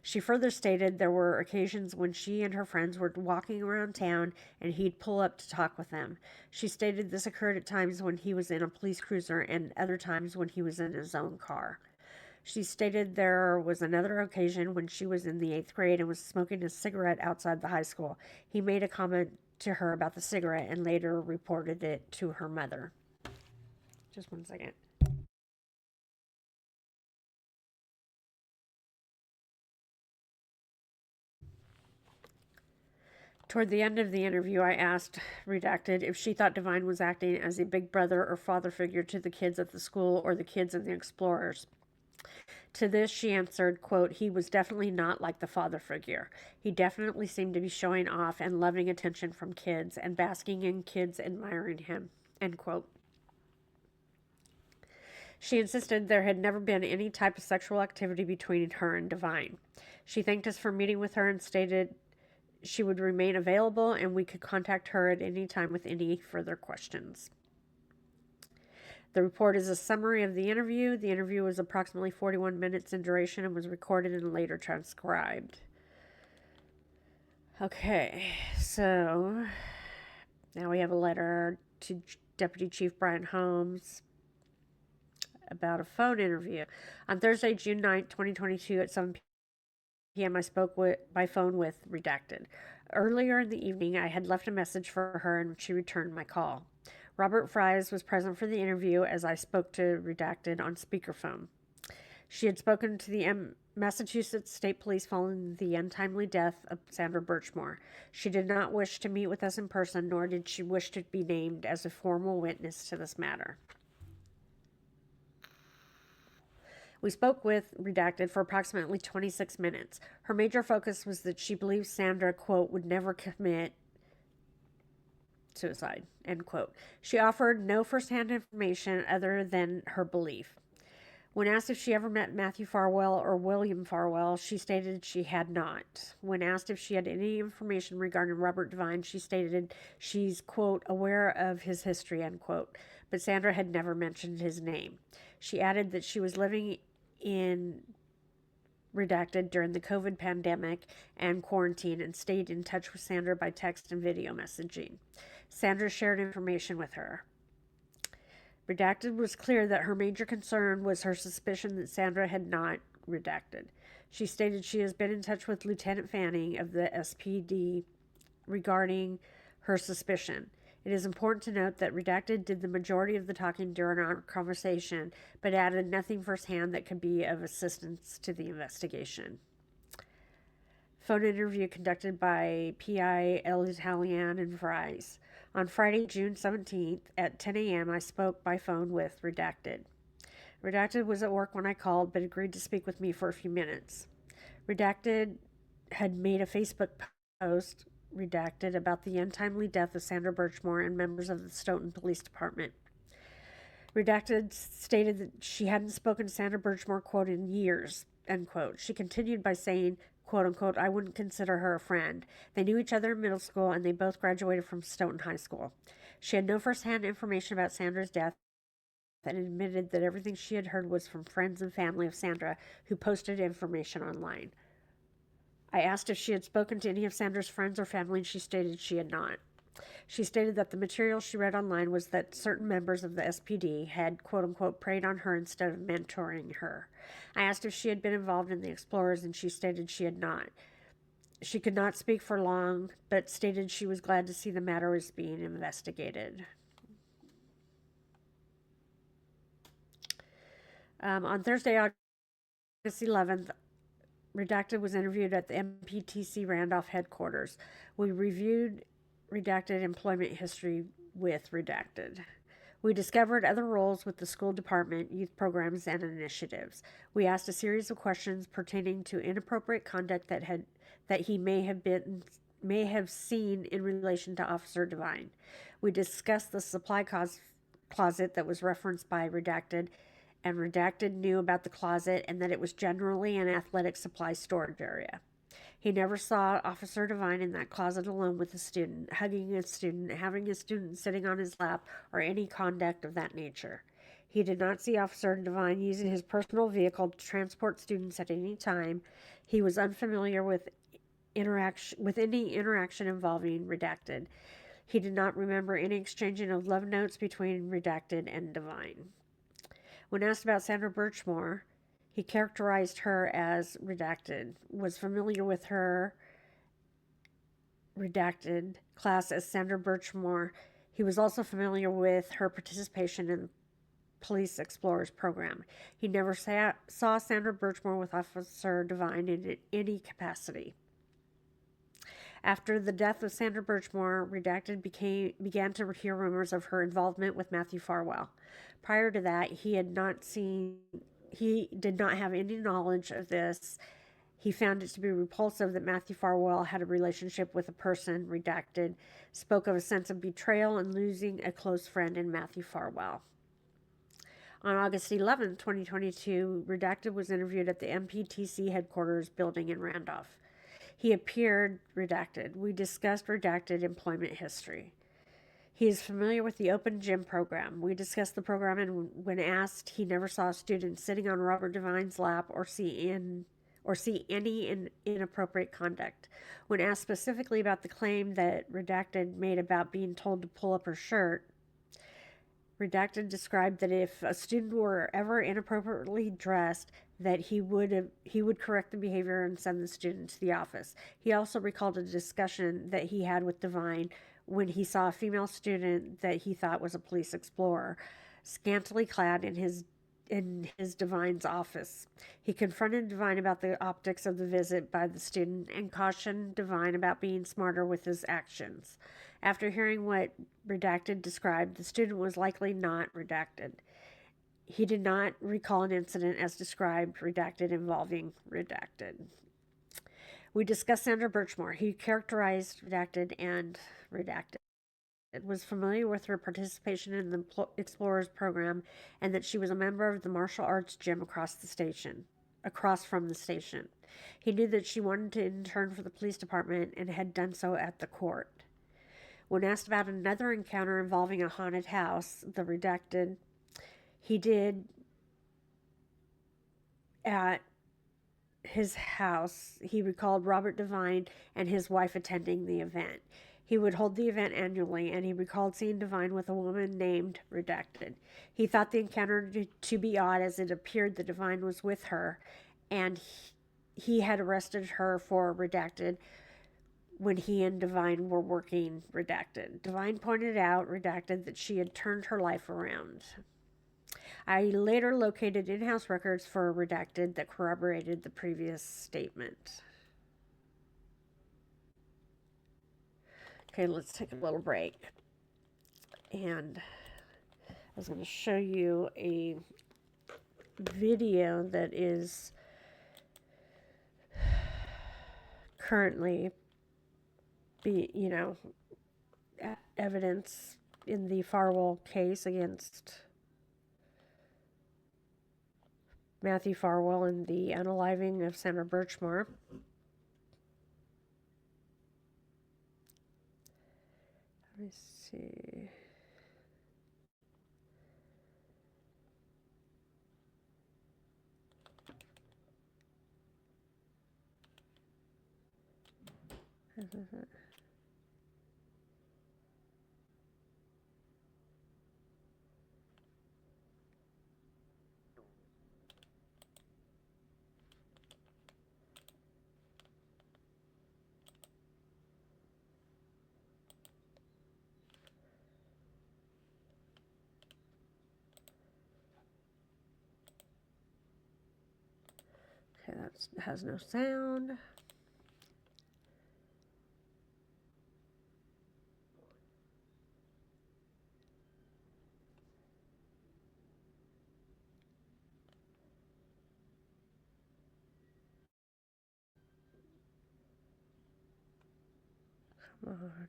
She further stated there were occasions when she and her friends were walking around town and he'd pull up to talk with them. She stated this occurred at times when he was in a police cruiser and other times when he was in his own car. She stated there was another occasion when she was in the 8th grade and was smoking a cigarette outside the high school. He made a comment to her about the cigarette and later reported it to her mother. Just one second. Toward the end of the interview, I asked, redacted, if she thought Divine was acting as a big brother or father figure to the kids at the school or the kids in the Explorers. To this, she answered, quote, he was definitely not like the father figure. He definitely seemed to be showing off and loving attention from kids and basking in kids admiring him, end quote. She insisted there had never been any type of sexual activity between her and Divine. She thanked us for meeting with her and stated she would remain available and we could contact her at any time with any further questions. The report is a summary of the interview. The interview was approximately 41 minutes in duration and was recorded and later transcribed. Okay, so now we have a letter to Deputy Chief Brian Holmes about a phone interview. On Thursday, June 9th, 2022 at 7 p.m. I spoke by phone with redacted. Earlier in the evening, I had left a message for her and she returned my call. Robert Fries was present for the interview as I spoke to Redacted on speakerphone. She had spoken to the Massachusetts State Police following the untimely death of Sandra Birchmore. She did not wish to meet with us in person, nor did she wish to be named as a formal witness to this matter. We spoke with Redacted for approximately 26 minutes. Her major focus was that she believed Sandra, quote, would never commit suicide, end quote. She offered no firsthand information other than her belief. When asked if she ever met Matthew Farwell or William Farwell, she stated she had not. When asked if she had any information regarding Robert Devine, she stated she's, quote, aware of his history, end quote, but Sandra had never mentioned his name. She added that she was living in Redacted during the COVID pandemic and quarantine and stayed in touch with Sandra by text and video messaging. Sandra shared information with her. Redacted was clear that her major concern was her suspicion that Sandra had not redacted. She stated she has been in touch with Lieutenant Fanning of the SPD regarding her suspicion. It is important to note that Redacted did the majority of the talking during our conversation, but added nothing firsthand that could be of assistance to the investigation. Phone interview conducted by PI El Italian and Fries. On Friday, June 17th at 10 a.m., I spoke by phone with Redacted. Redacted was at work when I called, but agreed to speak with me for a few minutes. Redacted had made a Facebook post, Redacted, about the untimely death of Sandra Birchmore and members of the Stoughton Police Department. Redacted stated that she hadn't spoken to Sandra Birchmore, quote, in years, end quote. She continued by saying, quote unquote, I wouldn't consider her a friend. They knew each other in middle school and they both graduated from Stoughton High School. She had no firsthand information about Sandra's death and admitted that everything she had heard was from friends and family of Sandra who posted information online. I asked if she had spoken to any of Sandra's friends or family, and she stated she had not. She stated that the material she read online was that certain members of the SPD had, quote unquote, preyed on her instead of mentoring her. I asked if she had been involved in the Explorers, and she stated she had not. She could not speak for long, but stated she was glad to see the matter was being investigated. On Thursday, August 11th, Redacted was interviewed at the MPTC Randolph headquarters. We reviewed Redacted employment history with Redacted. We discovered other roles with the school department, youth programs, and initiatives. We asked a series of questions pertaining to inappropriate conduct that he may have seen in relation to Officer Devine. We discussed the supply closet that was referenced by Redacted, and Redacted knew about the closet and that it was generally an athletic supply storage area. He never saw Officer Devine in that closet alone with a student, hugging a student, having a student sitting on his lap, or any conduct of that nature. He did not see Officer Devine using his personal vehicle to transport students at any time. He was unfamiliar with any interaction involving Redacted. He did not remember any exchanging of love notes between Redacted and Devine. When asked about Sandra Birchmore, he characterized her as Redacted, was familiar with her Redacted class as Sandra Birchmore. He was also familiar with her participation in the Police Explorers program. He never saw Sandra Birchmore with Officer Devine in any capacity. After the death of Sandra Birchmore, Redacted began to hear rumors of her involvement with Matthew Farwell. Prior to that, he did not have any knowledge of this. He found it to be repulsive that Matthew Farwell had a relationship with a person, Redacted, spoke of a sense of betrayal and losing a close friend in Matthew Farwell. On August 11, 2022, Redacted was interviewed at the MPTC headquarters building in Randolph. He appeared Redacted. We discussed Redacted employment history. He is familiar with the open gym program. We discussed the program, and when asked, he never saw a student sitting on Robert Devine's lap or see any inappropriate conduct. When asked specifically about the claim that Redacted made about being told to pull up her shirt, Redacted described that if a student were ever inappropriately dressed, that he would correct the behavior and send the student to the office. He also recalled a discussion that he had with Devine when he saw a female student that he thought was a police explorer, scantily clad in his Divine's office. He confronted Divine about the optics of the visit by the student and cautioned Divine about being smarter with his actions. After hearing what Redacted described, the student was likely not Redacted. He did not recall an incident as described, Redacted, involving Redacted. We discussed Sandra Birchmore. He characterized Redacted and Redacted. Was familiar with her participation in the Explorers program and that she was a member of the martial arts gym across from the station. He knew that she wanted to intern for the police department and had done so at the court. When asked about another encounter involving a haunted house, the Redacted, he did at his house, he recalled Robert Divine and his wife attending the event. He would hold the event annually, and he recalled seeing Divine with a woman named Redacted. He thought the encounter to be odd, as it appeared that Divine was with her, and he had arrested her for Redacted when he and Divine were working Redacted. Divine pointed out, Redacted, that she had turned her life around. I later located in-house records for Redacted that corroborated the previous statement. Okay, let's take a little break. And I was going to show you a video that is currently evidence in the Farwell case against Matthew Farwell and the unaliving of Sandra Birchmore. Let me see. Okay, that has no sound. Come on.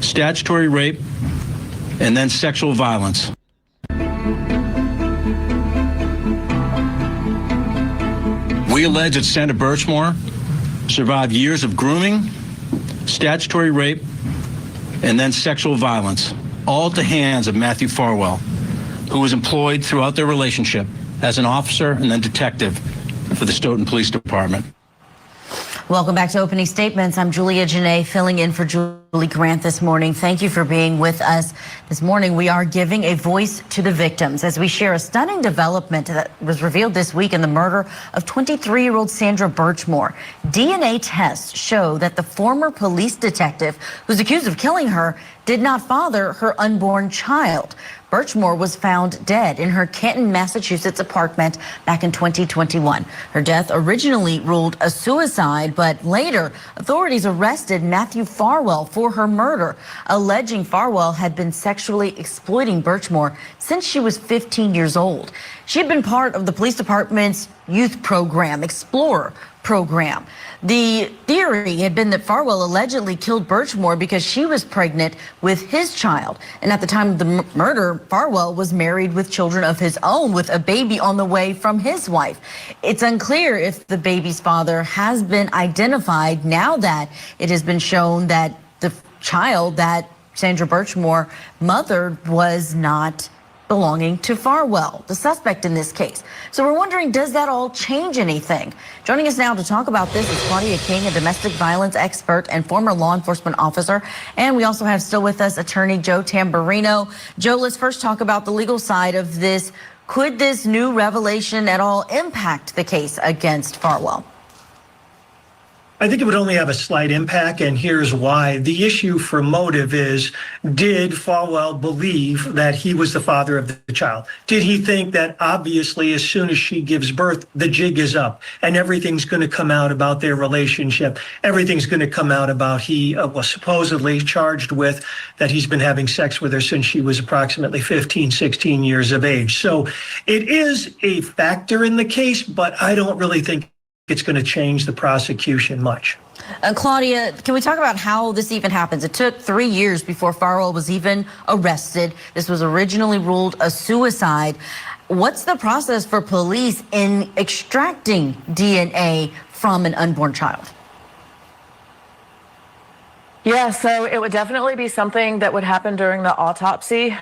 Statutory rape, and then sexual violence. We allege that Sandra Birchmore survived years of grooming, statutory rape, and then sexual violence, all at the hands of Matthew Farwell, who was employed throughout their relationship as an officer and then detective for the Stoughton Police Department. Welcome back to Opening Statements. I'm Julia Janae, filling in for Julie Grant this morning. Thank you for being with us. This morning, we are giving a voice to the victims as we share a stunning development that was revealed this week in the murder of 23-year-old Sandra Birchmore. DNA tests show that the former police detective who's accused of killing her did not father her unborn child. Birchmore was found dead in her Canton, Massachusetts apartment back in 2021. Her death originally ruled a suicide, but later authorities arrested Matthew Farwell for her murder, alleging Farwell had been sexually exploiting Birchmore since she was 15 years old. She had been part of the police department's youth program, Explorer program. The theory had been that Farwell allegedly killed Birchmore because she was pregnant with his child. And at the time of the murder, Farwell was married with children of his own, with a baby on the way from his wife. It's unclear if the baby's father has been identified now that it has been shown that the child that Sandra Birchmore mothered was not belonging to Farwell, the suspect in this case. So we're wondering, does that all change anything? Joining us now to talk about this is Claudia King, a domestic violence expert and former law enforcement officer. And we also have still with us attorney Joe Tamburino. Joe, let's first talk about the legal side of this. Could this new revelation at all impact the case against Farwell? I think it would only have a slight impact, and here's why. The issue for motive is, did Farwell believe that he was the father of the child? Did he think that obviously as soon as she gives birth, the jig is up and everything's going to come out about their relationship? Everything's going to come out about he was supposedly charged with that he's been having sex with her since she was approximately 15, 16 years of age. So it is a factor in the case, but I don't really think it's going to change the prosecution much. Claudia, can we talk about how this even happens? It took 3 years before Farwell was even arrested. This was originally ruled a suicide. What's the process for police in extracting DNA from an unborn child? Yeah, so it would definitely be something that would happen during the autopsy,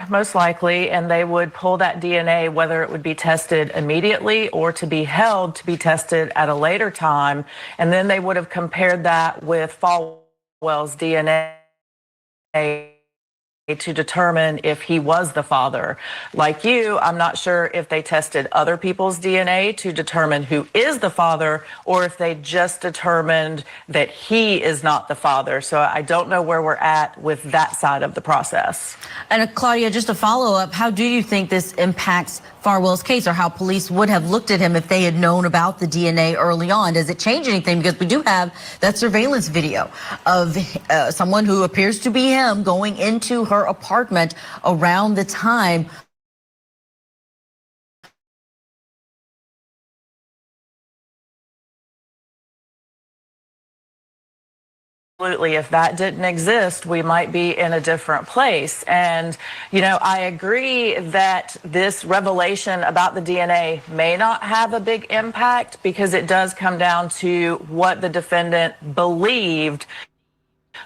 most likely, and they would pull that DNA, whether it would be tested immediately or to be held to be tested at a later time. And then they would have compared that with Falwell's DNA to determine if he was the father. Like you, I'm not sure if they tested other people's DNA to determine who is the father or if they just determined that he is not the father. So I don't know where we're at with that side of the process. And Claudia, just a follow up, how do you think this impacts Farwell's case, or how police would have looked at him if they had known about the DNA early on? Does it change anything? Because we do have that surveillance video of someone who appears to be him going into her apartment around the time Absolutely. If that didn't exist, we might be in a different place. And, you know, I agree that this revelation about the DNA may not have a big impact because it does come down to what the defendant believed.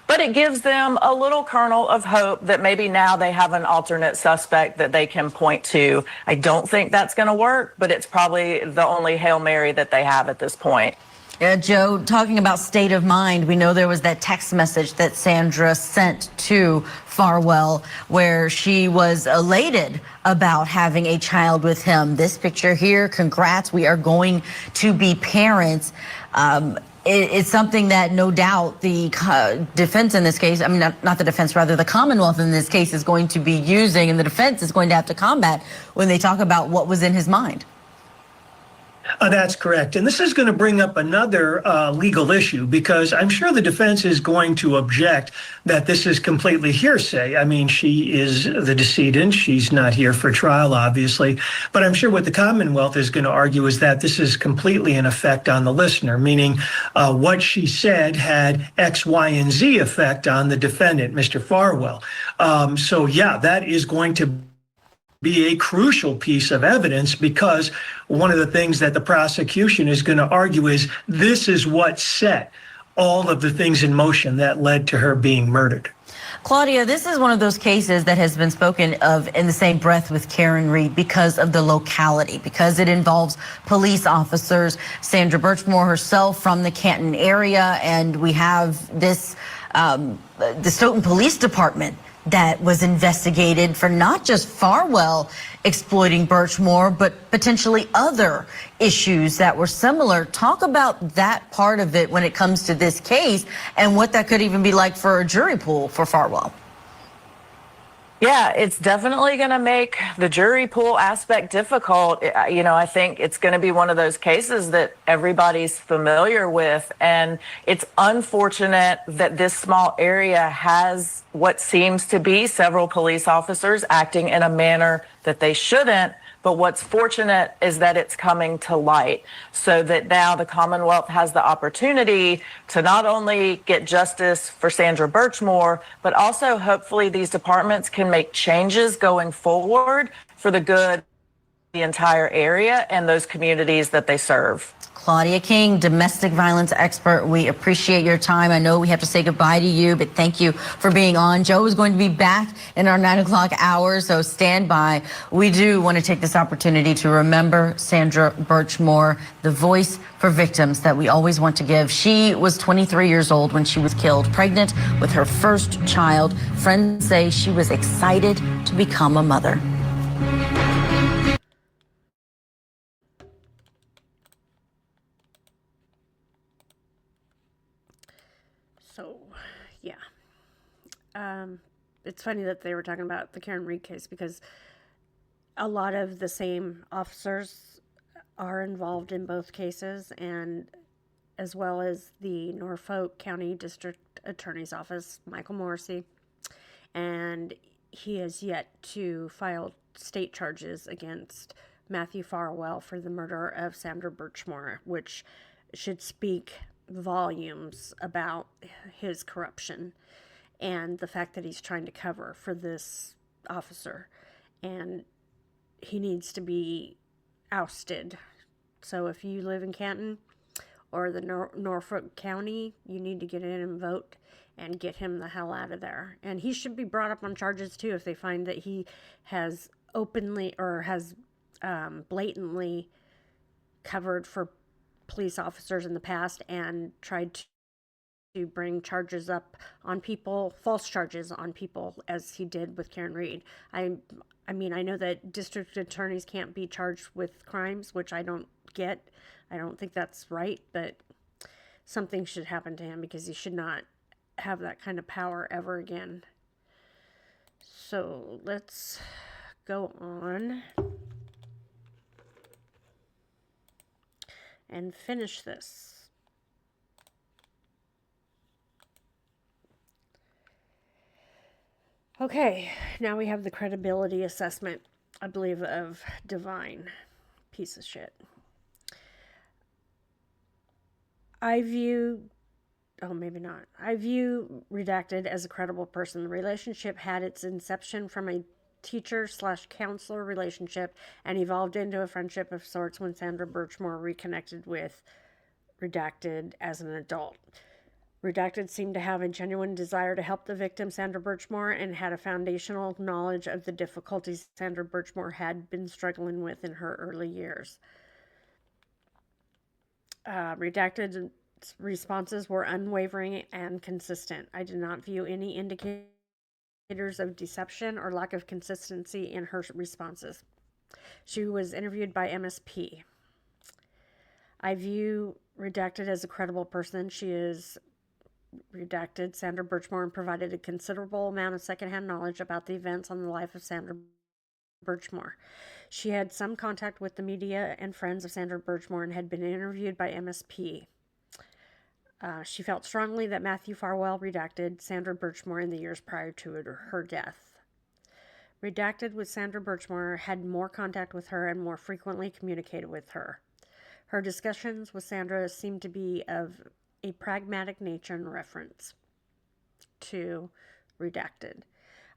But it gives them a little kernel of hope that maybe now they have an alternate suspect that they can point to. I don't think that's going to work, but it's probably the only Hail Mary that they have at this point. Joe, talking about state of mind, we know there was that text message that Sandra sent to Farwell where she was elated about having a child with him. This picture here, congrats, we are going to be parents. It's something that no doubt the defense in this case, I mean, not the defense, rather the Commonwealth in this case is going to be using, and the defense is going to have to combat when they talk about what was in his mind. That's correct. And this is going to bring up another legal issue, because I'm sure the defense is going to object that this is completely hearsay. I mean, she is the decedent. She's not here for trial, obviously. But I'm sure what the Commonwealth is going to argue is that this is completely an effect on the listener, meaning what she said had X, Y, and Z effect on the defendant, Mr. Farwell. So, yeah, that is going to be a crucial piece of evidence, because one of the things that the prosecution is going to argue is this is what set all of the things in motion that led to her being murdered. Claudia, this is one of those cases that has been spoken of in the same breath with Karen Reed because of the locality, because it involves police officers, Sandra Birchmore herself from the Canton area, and we have this, the Stoughton Police Department that was investigated for not just Farwell exploiting Birchmore, but potentially other issues that were similar. Talk about that part of it when it comes to this case and what that could even be like for a jury pool for Farwell. Yeah, it's definitely going to make the jury pool aspect difficult. You know, I think it's going to be one of those cases that everybody's familiar with. And it's unfortunate that this small area has what seems to be several police officers acting in a manner that they shouldn't. But what's fortunate is that it's coming to light so that now the Commonwealth has the opportunity to not only get justice for Sandra Birchmore, but also hopefully these departments can make changes going forward for the good of the entire area and those communities that they serve. Claudia King, domestic violence expert. We appreciate your time. I know we have to say goodbye to you, but thank you for being on. Joe is going to be back in our 9 o'clock hour, so stand by. We do want to take this opportunity to remember Sandra Birchmore, the voice for victims that we always want to give. She was 23 years old when she was killed, pregnant with her first child. Friends say she was excited to become a mother. So, yeah. It's funny that they were talking about the Karen Reed case because a lot of the same officers are involved in both cases, and as well as the Norfolk County District Attorney's Office, Michael Morrissey, and he has yet to file state charges against Matthew Farwell for the murder of Sandra Birchmore, which should speak volumes about his corruption and the fact that he's trying to cover for this officer, and he needs to be ousted. So if you live in Canton or the Norfolk County, you need to get in and vote and get him the hell out of there. And he should be brought up on charges too if they find that he has openly or has blatantly covered for police officers in the past and tried to bring charges up on people, false charges on people, as he did with Karen Reed. I mean, I know that district attorneys can't be charged with crimes, which I don't get. I don't think that's right, but something should happen to him because he should not have that kind of power ever again. So let's go on and finish this. Okay, now we have the credibility assessment, I believe, of Divine. Piece of shit. I view Redacted as a credible person. The relationship had its inception from a teacher/counselor relationship and evolved into a friendship of sorts when Sandra Birchmore reconnected with Redacted as an adult. Redacted seemed to have a genuine desire to help the victim, Sandra Birchmore, and had a foundational knowledge of the difficulties Sandra Birchmore had been struggling with in her early years. Redacted's responses were unwavering and consistent. I did not view any indicators of deception or lack of consistency in her responses. She was interviewed by MSP. I view Redacted as a credible person. She is Redacted, Sandra Birchmore, and provided a considerable amount of secondhand knowledge about the events on the life of Sandra Birchmore. She had some contact with the media and friends of Sandra Birchmore and had been interviewed by MSP. She felt strongly that Matthew Farwell redacted Sandra Birchmore in the years prior to her death. Redacted with Sandra Birchmore had more contact with her and more frequently communicated with her. Her discussions with Sandra seemed to be of a pragmatic nature in reference to Redacted.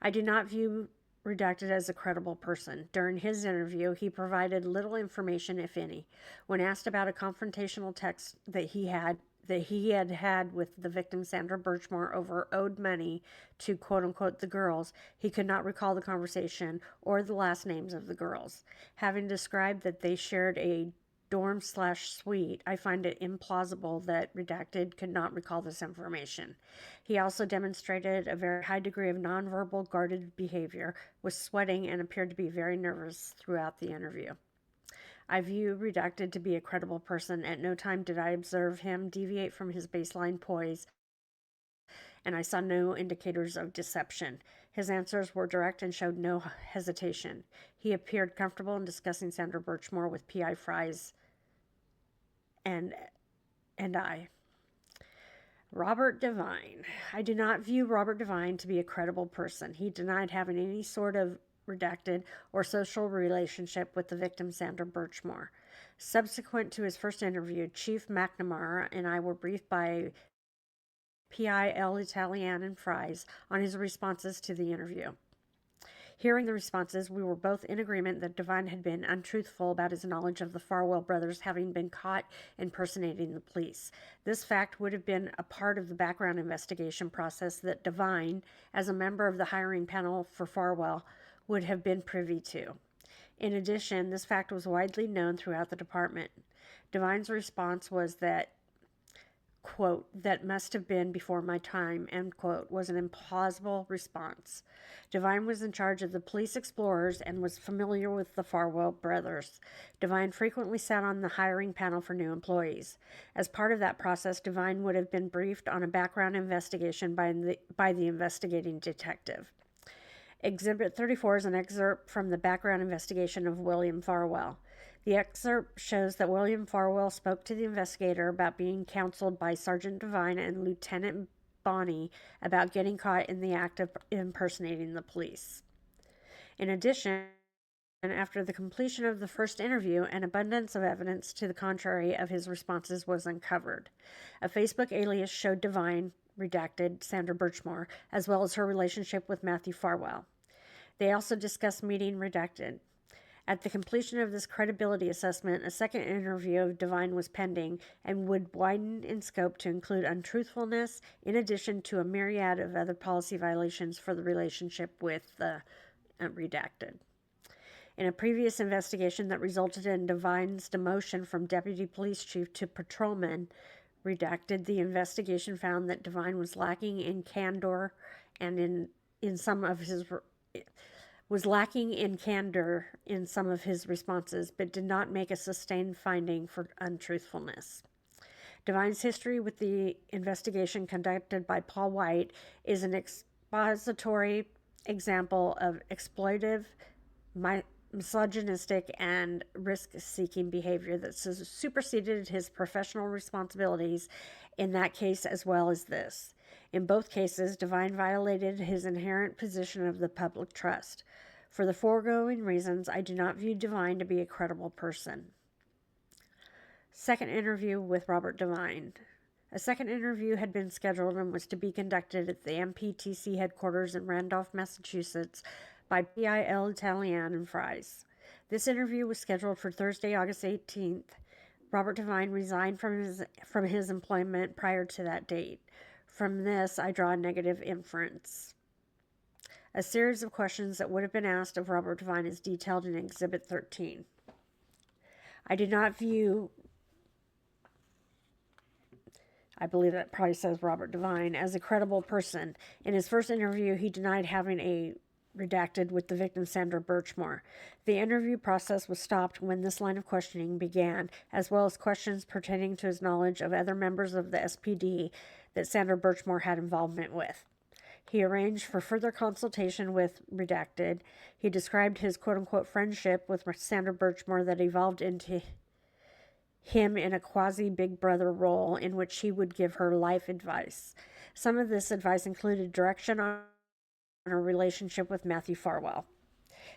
I do not view Redacted as a credible person. During his interview, he provided little information, if any. When asked about a confrontational text that he had with the victim Sandra Birchmore over owed money to quote-unquote the girls, he could not recall the conversation or the last names of the girls. Having described that they shared a dorm/suite, I find it implausible that Redacted could not recall this information. He also demonstrated a very high degree of nonverbal guarded behavior, was sweating, and appeared to be very nervous throughout the interview. I view Redacted to be a credible person. At no time did I observe him deviate from his baseline poise, and I saw no indicators of deception. His answers were direct and showed no hesitation. He appeared comfortable in discussing Sandra Birchmore with P.I. Fries and I. Robert Devine. I do not view Robert Devine to be a credible person. He denied having any sort of redacted, or social relationship with the victim, Sandra Birchmore. Subsequent to his first interview, Chief McNamara and I were briefed by PIL Italian and Fries on his responses to the interview. Hearing the responses, we were both in agreement that Devine had been untruthful about his knowledge of the Farwell brothers having been caught impersonating the police. This fact would have been a part of the background investigation process that Devine, as a member of the hiring panel for Farwell, would have been privy to. In addition, this fact was widely known throughout the department. Devine's response was that, quote, "that must have been before my time," end quote, was an implausible response. Devine was in charge of the police explorers and was familiar with the Farwell brothers. Devine frequently sat on the hiring panel for new employees. As part of that process, Devine would have been briefed on a background investigation by the investigating detective. Exhibit 34 is an excerpt from the background investigation of William Farwell. The excerpt shows that William Farwell spoke to the investigator about being counseled by Sergeant Devine and Lieutenant Bonney about getting caught in the act of impersonating the police. In addition, after the completion of the first interview, an abundance of evidence to the contrary of his responses was uncovered. A Facebook alias showed Devine, redacted, Sandra Birchmore, as well as her relationship with Matthew Farwell. They also discussed meeting, redacted. At the completion of this credibility assessment, a second interview of Devine was pending and would widen in scope to include untruthfulness, in addition to a myriad of other policy violations for the relationship with the redacted. In a previous investigation that resulted in Devine's demotion from deputy police chief to patrolman, redacted, the investigation found that Devine was lacking in candor and in some of his responses, but did not make a sustained finding for untruthfulness. Devine's history with the investigation conducted by Paul White is an expository example of exploitive, misogynistic, and risk-seeking behavior that superseded his professional responsibilities in that case as well as this. In both cases, Devine violated his inherent position of the public trust. For the foregoing reasons, I do not view Devine to be a credible person. Second interview with Robert Devine. A second interview had been scheduled and was to be conducted at the MPTC headquarters in Randolph, Massachusetts by PIL Italian and Fries. This interview was scheduled for Thursday, August 18th. Robert Devine resigned from his employment prior to that date. From this, I draw a negative inference. A series of questions that would have been asked of Robert Devine is detailed in Exhibit 13. I do not view, I believe that probably says Robert Devine, as a credible person. In his first interview, he denied having a redacted with the victim, Sandra Birchmore. The interview process was stopped when this line of questioning began, as well as questions pertaining to his knowledge of other members of the SPD that Sandra Birchmore had involvement with. He arranged for further consultation with redacted. He described his quote-unquote friendship with Sandra Birchmore that evolved into him in a quasi-Big Brother role in which he would give her life advice. Some of this advice included direction on her relationship with Matthew Farwell.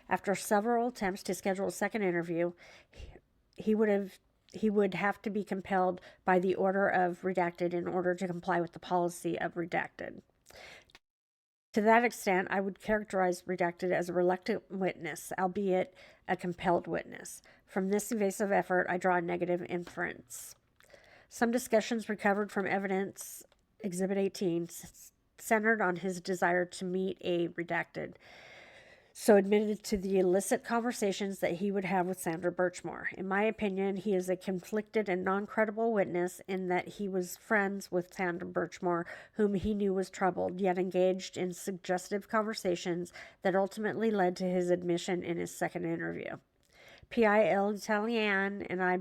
After several attempts to schedule a second interview, he would have to be compelled by the order of redacted in order to comply with the policy of redacted. To that extent, I would characterize redacted as a reluctant witness, albeit a compelled witness. From this evasive effort, I draw a negative inference. Some discussions recovered from evidence, Exhibit 18, centered on his desire to meet a redacted, so admitted to the illicit conversations that he would have with Sandra Birchmore. In my opinion, he is a conflicted and non-credible witness in that he was friends with Sandra Birchmore, whom he knew was troubled, yet engaged in suggestive conversations that ultimately led to his admission in his second interview. PIL Italian and I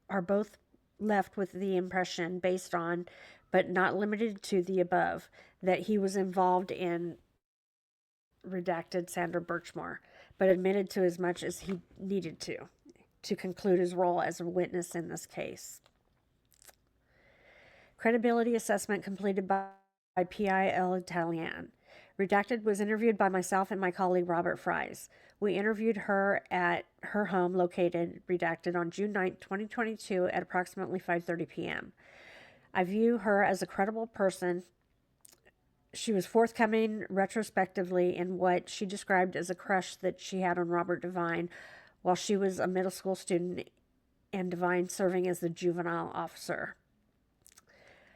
are both left with the impression, based on, but not limited to the above, that he was involved in redacted Sandra Birchmore, but admitted to as much as he needed to conclude his role as a witness in this case. Credibility assessment completed by PIL Italian. Redacted was interviewed by myself and my colleague Robert Fries. We interviewed her at her home located, Redacted, on June 9, 2022 at approximately 5:30 p.m. I view her as a credible person. She was forthcoming retrospectively in what she described as a crush that she had on Robert Devine while she was a middle school student and Devine serving as the juvenile officer.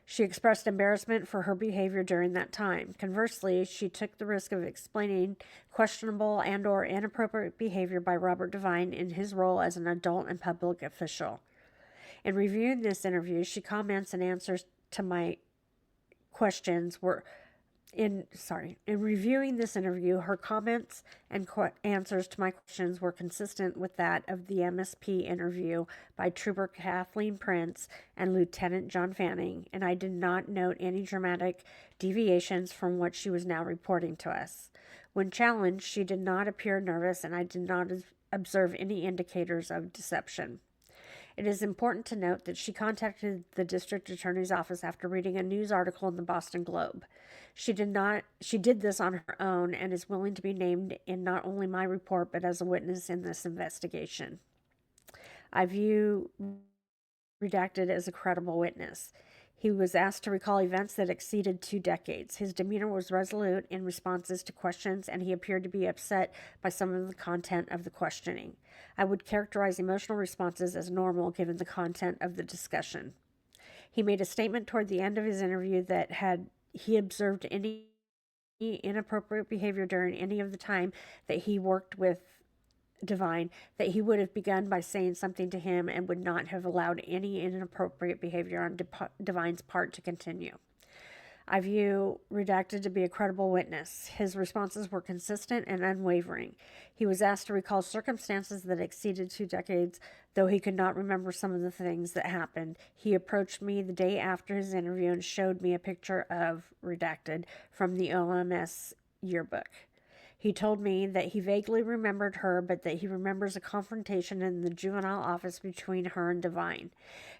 She expressed embarrassment for her behavior during that time. Conversely, she took the risk of explaining questionable and or inappropriate behavior by Robert Devine in his role as an adult and public official. In reviewing this interview, she comments and answers to my questions were in reviewing this interview, her comments and answers to my questions were consistent with that of the MSP interview by Trooper Kathleen Prince and Lieutenant John Fanning, and I did not note any dramatic deviations from what she was now reporting to us. When challenged, she did not appear nervous, and I did not observe any indicators of deception. It is important to note that she contacted the district attorney's office after reading a news article in the Boston Globe. She did this on her own and is willing to be named in not only my report but as a witness in this investigation. I view Redacted as a credible witness. He was asked to recall events that exceeded 2 decades. His demeanor was resolute in responses to questions, and he appeared to be upset by some of the content of the questioning. I would characterize emotional responses as normal given the content of the discussion. He made a statement toward the end of his interview that had he observed any inappropriate behavior during any of the time that he worked with Devine, that he would have begun by saying something to him and would not have allowed any inappropriate behavior on Devine's part to continue. I view Redacted to be a credible witness. His responses were consistent and unwavering. He was asked to recall circumstances that exceeded 2 decades, though he could not remember some of the things that happened. He approached me the day after his interview and showed me a picture of Redacted from the OMS yearbook. He told me that he vaguely remembered her, but that he remembers a confrontation in the juvenile office between her and Devine.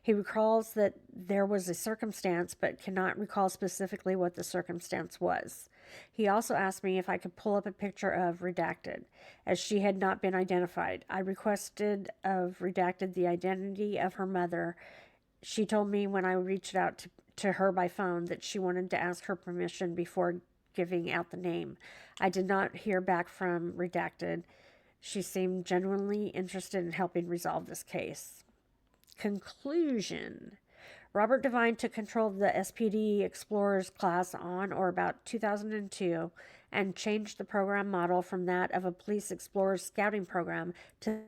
He recalls that there was a circumstance, but cannot recall specifically what the circumstance was. He also asked me if I could pull up a picture of Redacted, as she had not been identified. I requested of Redacted the identity of her mother. She told me when I reached out to her by phone that she wanted to ask her permission before giving out the name. I did not hear back from Redacted. She seemed genuinely interested in helping resolve this case. Conclusion. Robert Devine took control of the SPD Explorers class on or about 2002 and changed the program model from that of a police explorers scouting program to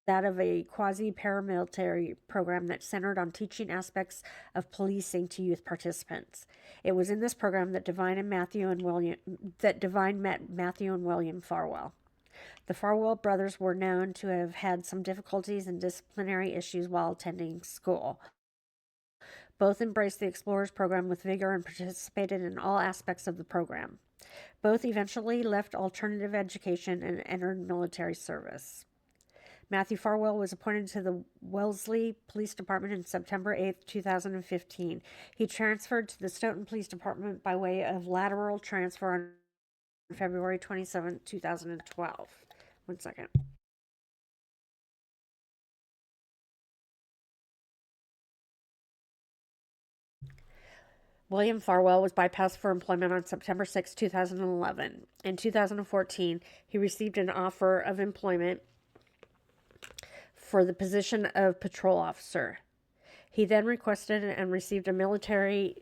that of a quasi-paramilitary program that centered on teaching aspects of policing to youth participants. It was in this program that Devine met Matthew and William Farwell. The Farwell brothers were known to have had some difficulties and disciplinary issues while attending school. Both embraced the Explorers program with vigor and participated in all aspects of the program. Both eventually left alternative education and entered military service. Matthew Farwell was appointed to the Wellesley Police Department on September 8, 2015. He transferred to the Stoughton Police Department by way of lateral transfer on February 27, 2012. One second. William Farwell was bypassed for employment on September 6, 2011. In 2014, he received an offer of employment for the position of patrol officer. He then requested and received a military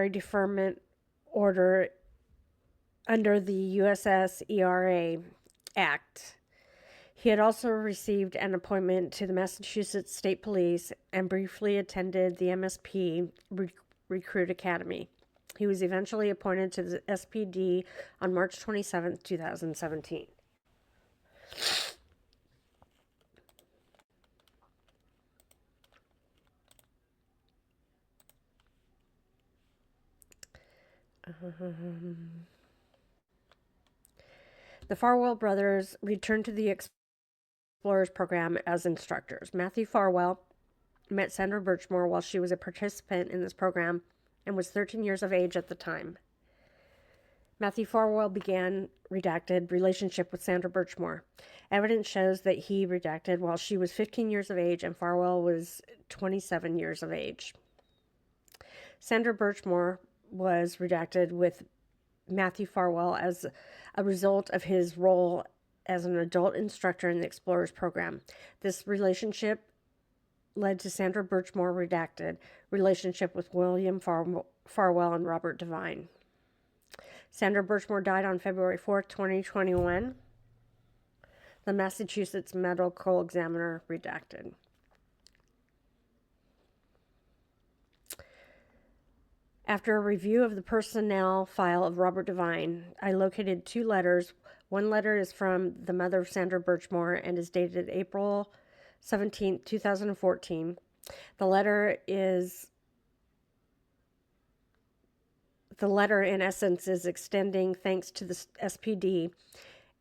deferment order under the USS ERA Act. He had also received an appointment to the Massachusetts State Police and briefly attended the MSP Recruit Academy. He was eventually appointed to the SPD on March 27, 2017. The Farwell brothers returned to the Explorers program as instructors. Matthew Farwell met Sandra Birchmore while she was a participant in this program and was 13 years of age at the time. Matthew Farwell began redacted relationship with Sandra Birchmore. Evidence shows that he redacted while she was 15 years of age and Farwell was 27 years of age. Sandra Birchmore was redacted with Matthew Farwell as a result of his role as an adult instructor in the Explorers program. This relationship led to Sandra Birchmore redacted relationship with William Farwell and Robert Devine. Sandra Birchmore died on February 4th, 2021. The Massachusetts Medical Examiner redacted. After a review of the personnel file of Robert Devine, I located 2 letters. One letter is from the mother of Sandra Birchmore and is dated April 17, 2014. The letter in essence is extending thanks to the SPD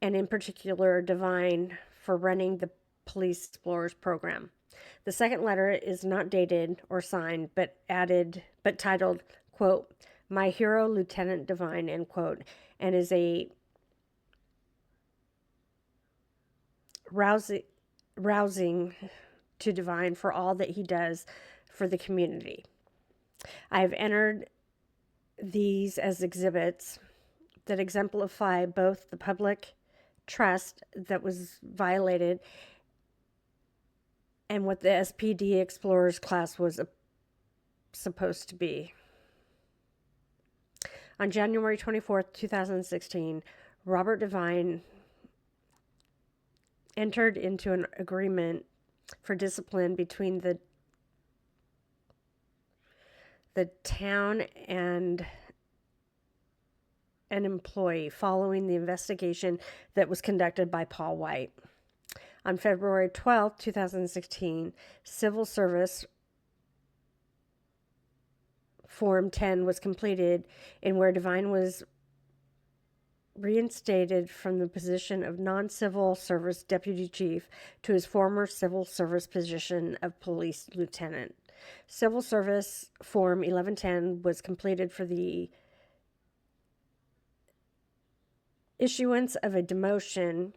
and in particular Devine for running the Police Explorers program. The second letter is not dated or signed but titled, quote, "My Hero Lieutenant Devine," end quote, and is a rousing to Devine for all that he does for the community. I have entered these as exhibits that exemplify both the public trust that was violated and what the SPD Explorers class was supposed to be. On January 24th, 2016, Robert Devine entered into an agreement for discipline between the town and an employee following the investigation that was conducted by Paul White. On February 12, 2016, Civil Service Form 10 was completed in where Devine was reinstated from the position of non-civil service deputy chief to his former civil service position of police lieutenant. Civil Service Form 1110 was completed for the issuance of a demotion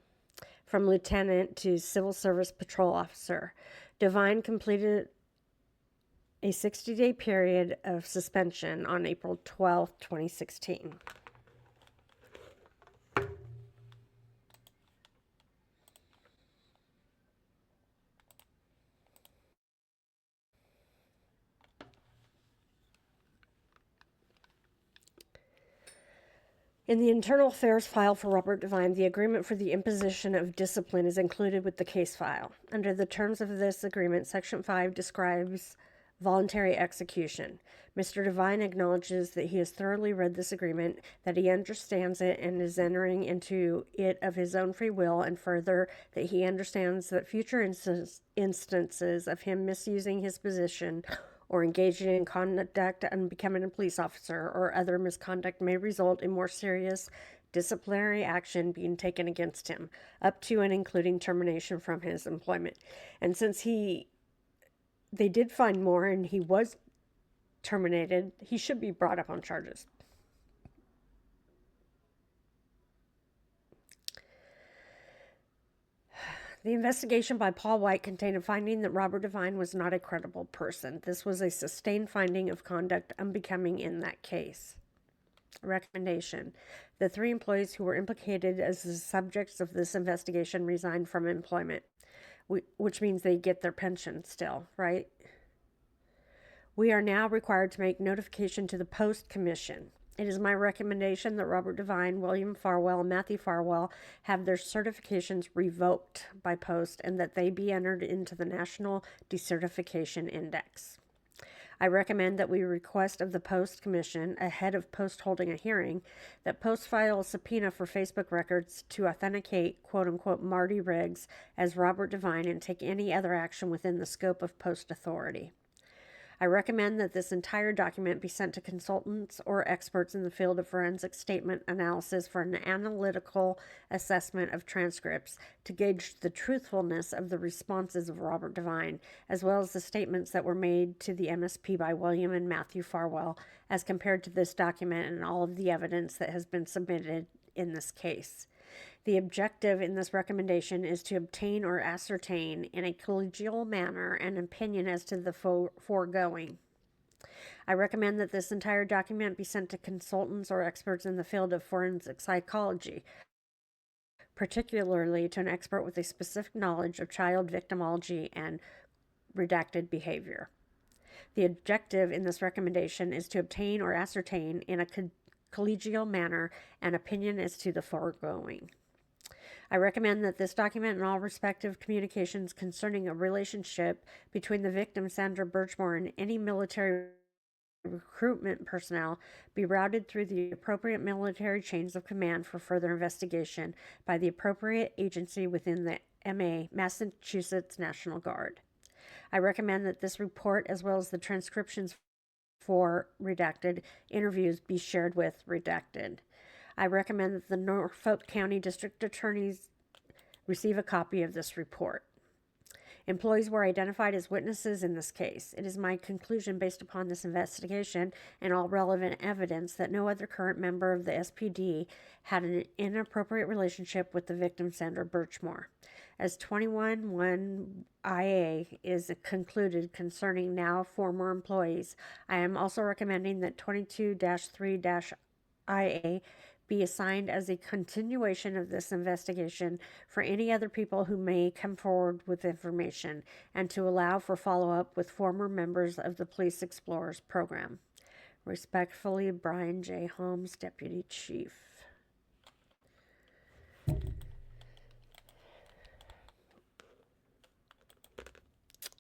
from lieutenant to civil service patrol officer. Devine completed a 60-day period of suspension on April 12, 2016. In the internal affairs file for Robert Devine, the agreement for the imposition of discipline is included with the case file. Under the terms of this agreement, Section 5 describes voluntary execution. Mr. Devine acknowledges that he has thoroughly read this agreement, that he understands it and is entering into it of his own free will, and further, that he understands that future instances of him misusing his position or engaging in conduct unbecoming a police officer or other misconduct may result in more serious disciplinary action being taken against him, up to and including termination from his employment. And since they did find more and he was terminated, he should be brought up on charges. The investigation by Paul White contained a finding that Robert Devine was not a credible person. This was a sustained finding of conduct unbecoming in that case. Recommendation: the 3 employees who were implicated as the subjects of this investigation resigned from employment, which means they get their pension still, right? We are now required to make notification to the Post Commission. It is my recommendation that Robert Devine, William Farwell, and Matthew Farwell have their certifications revoked by Post and that they be entered into the National Decertification Index. I recommend that we request of the Post Commission, ahead of Post holding a hearing, that Post file a subpoena for Facebook records to authenticate quote-unquote Marty Riggs as Robert Devine and take any other action within the scope of Post authority. I recommend that this entire document be sent to consultants or experts in the field of forensic statement analysis for an analytical assessment of transcripts to gauge the truthfulness of the responses of Robert Devine, as well as the statements that were made to the MSP by William and Matthew Farwell, as compared to this document and all of the evidence that has been submitted in this case. The objective in this recommendation is to obtain or ascertain in a collegial manner an opinion as to the foregoing. I recommend that this entire document be sent to consultants or experts in the field of forensic psychology, particularly to an expert with a specific knowledge of child victimology and redacted behavior. The objective in this recommendation is to obtain or ascertain in a collegial manner an opinion as to the foregoing. I recommend that this document and all respective communications concerning a relationship between the victim, Sandra Birchmore, and any military recruitment personnel be routed through the appropriate military chains of command for further investigation by the appropriate agency within the Massachusetts National Guard. I recommend that this report, as well as the transcriptions for redacted interviews, be shared with redacted. I recommend that the Norfolk County District Attorneys receive a copy of this report. Employees were identified as witnesses in this case. It is my conclusion, based upon this investigation and all relevant evidence, that no other current member of the SPD had an inappropriate relationship with the victim, Sandra Birchmore. As 21-1IA is concluded concerning now former employees, I am also recommending that 22-3-IA be assigned as a continuation of this investigation for any other people who may come forward with information, and to allow for follow-up with former members of the Police Explorers program. Respectfully, Brian J. Holmes, Deputy Chief.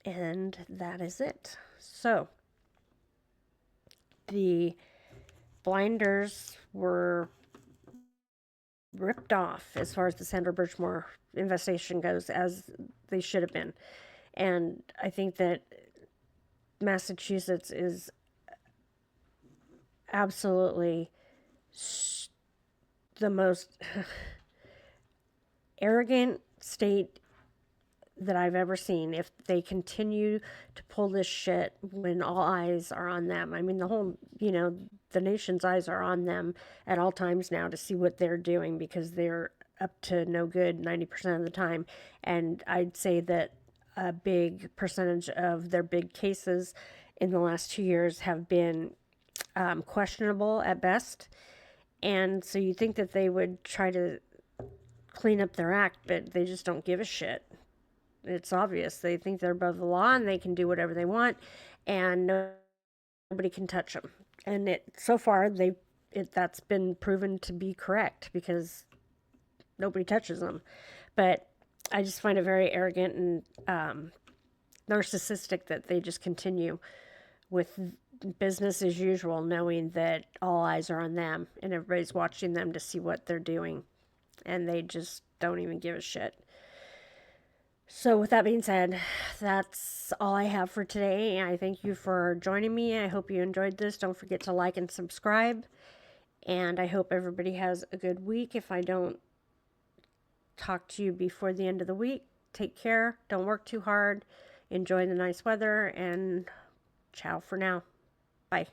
And that is it. So, the blinders were ripped off as far as the Sandra Birchmore investigation goes, as they should have been. And I think that Massachusetts is absolutely the most arrogant state that I've ever seen if they continue to pull this shit when all eyes are on them. I mean, the whole, the nation's eyes are on them at all times now to see what they're doing, because they're up to no good 90% of the time. And I'd say that a big percentage of their big cases in the last 2 years have been questionable at best. And so you think that they would try to clean up their act, but they just don't give a shit. It's obvious. They think they're above the law and they can do whatever they want, and nobody can touch them. And so far, that's been proven to be correct, because nobody touches them. But I just find it very arrogant and narcissistic that they just continue with business as usual, knowing that all eyes are on them and everybody's watching them to see what they're doing, and they just don't even give a shit. So with that being said, that's all I have for today. I thank you for joining me. I hope you enjoyed this. Don't forget to like and subscribe. And I hope everybody has a good week. If I don't talk to you before the end of the week, take care. Don't work too hard. Enjoy the nice weather. And ciao for now. Bye.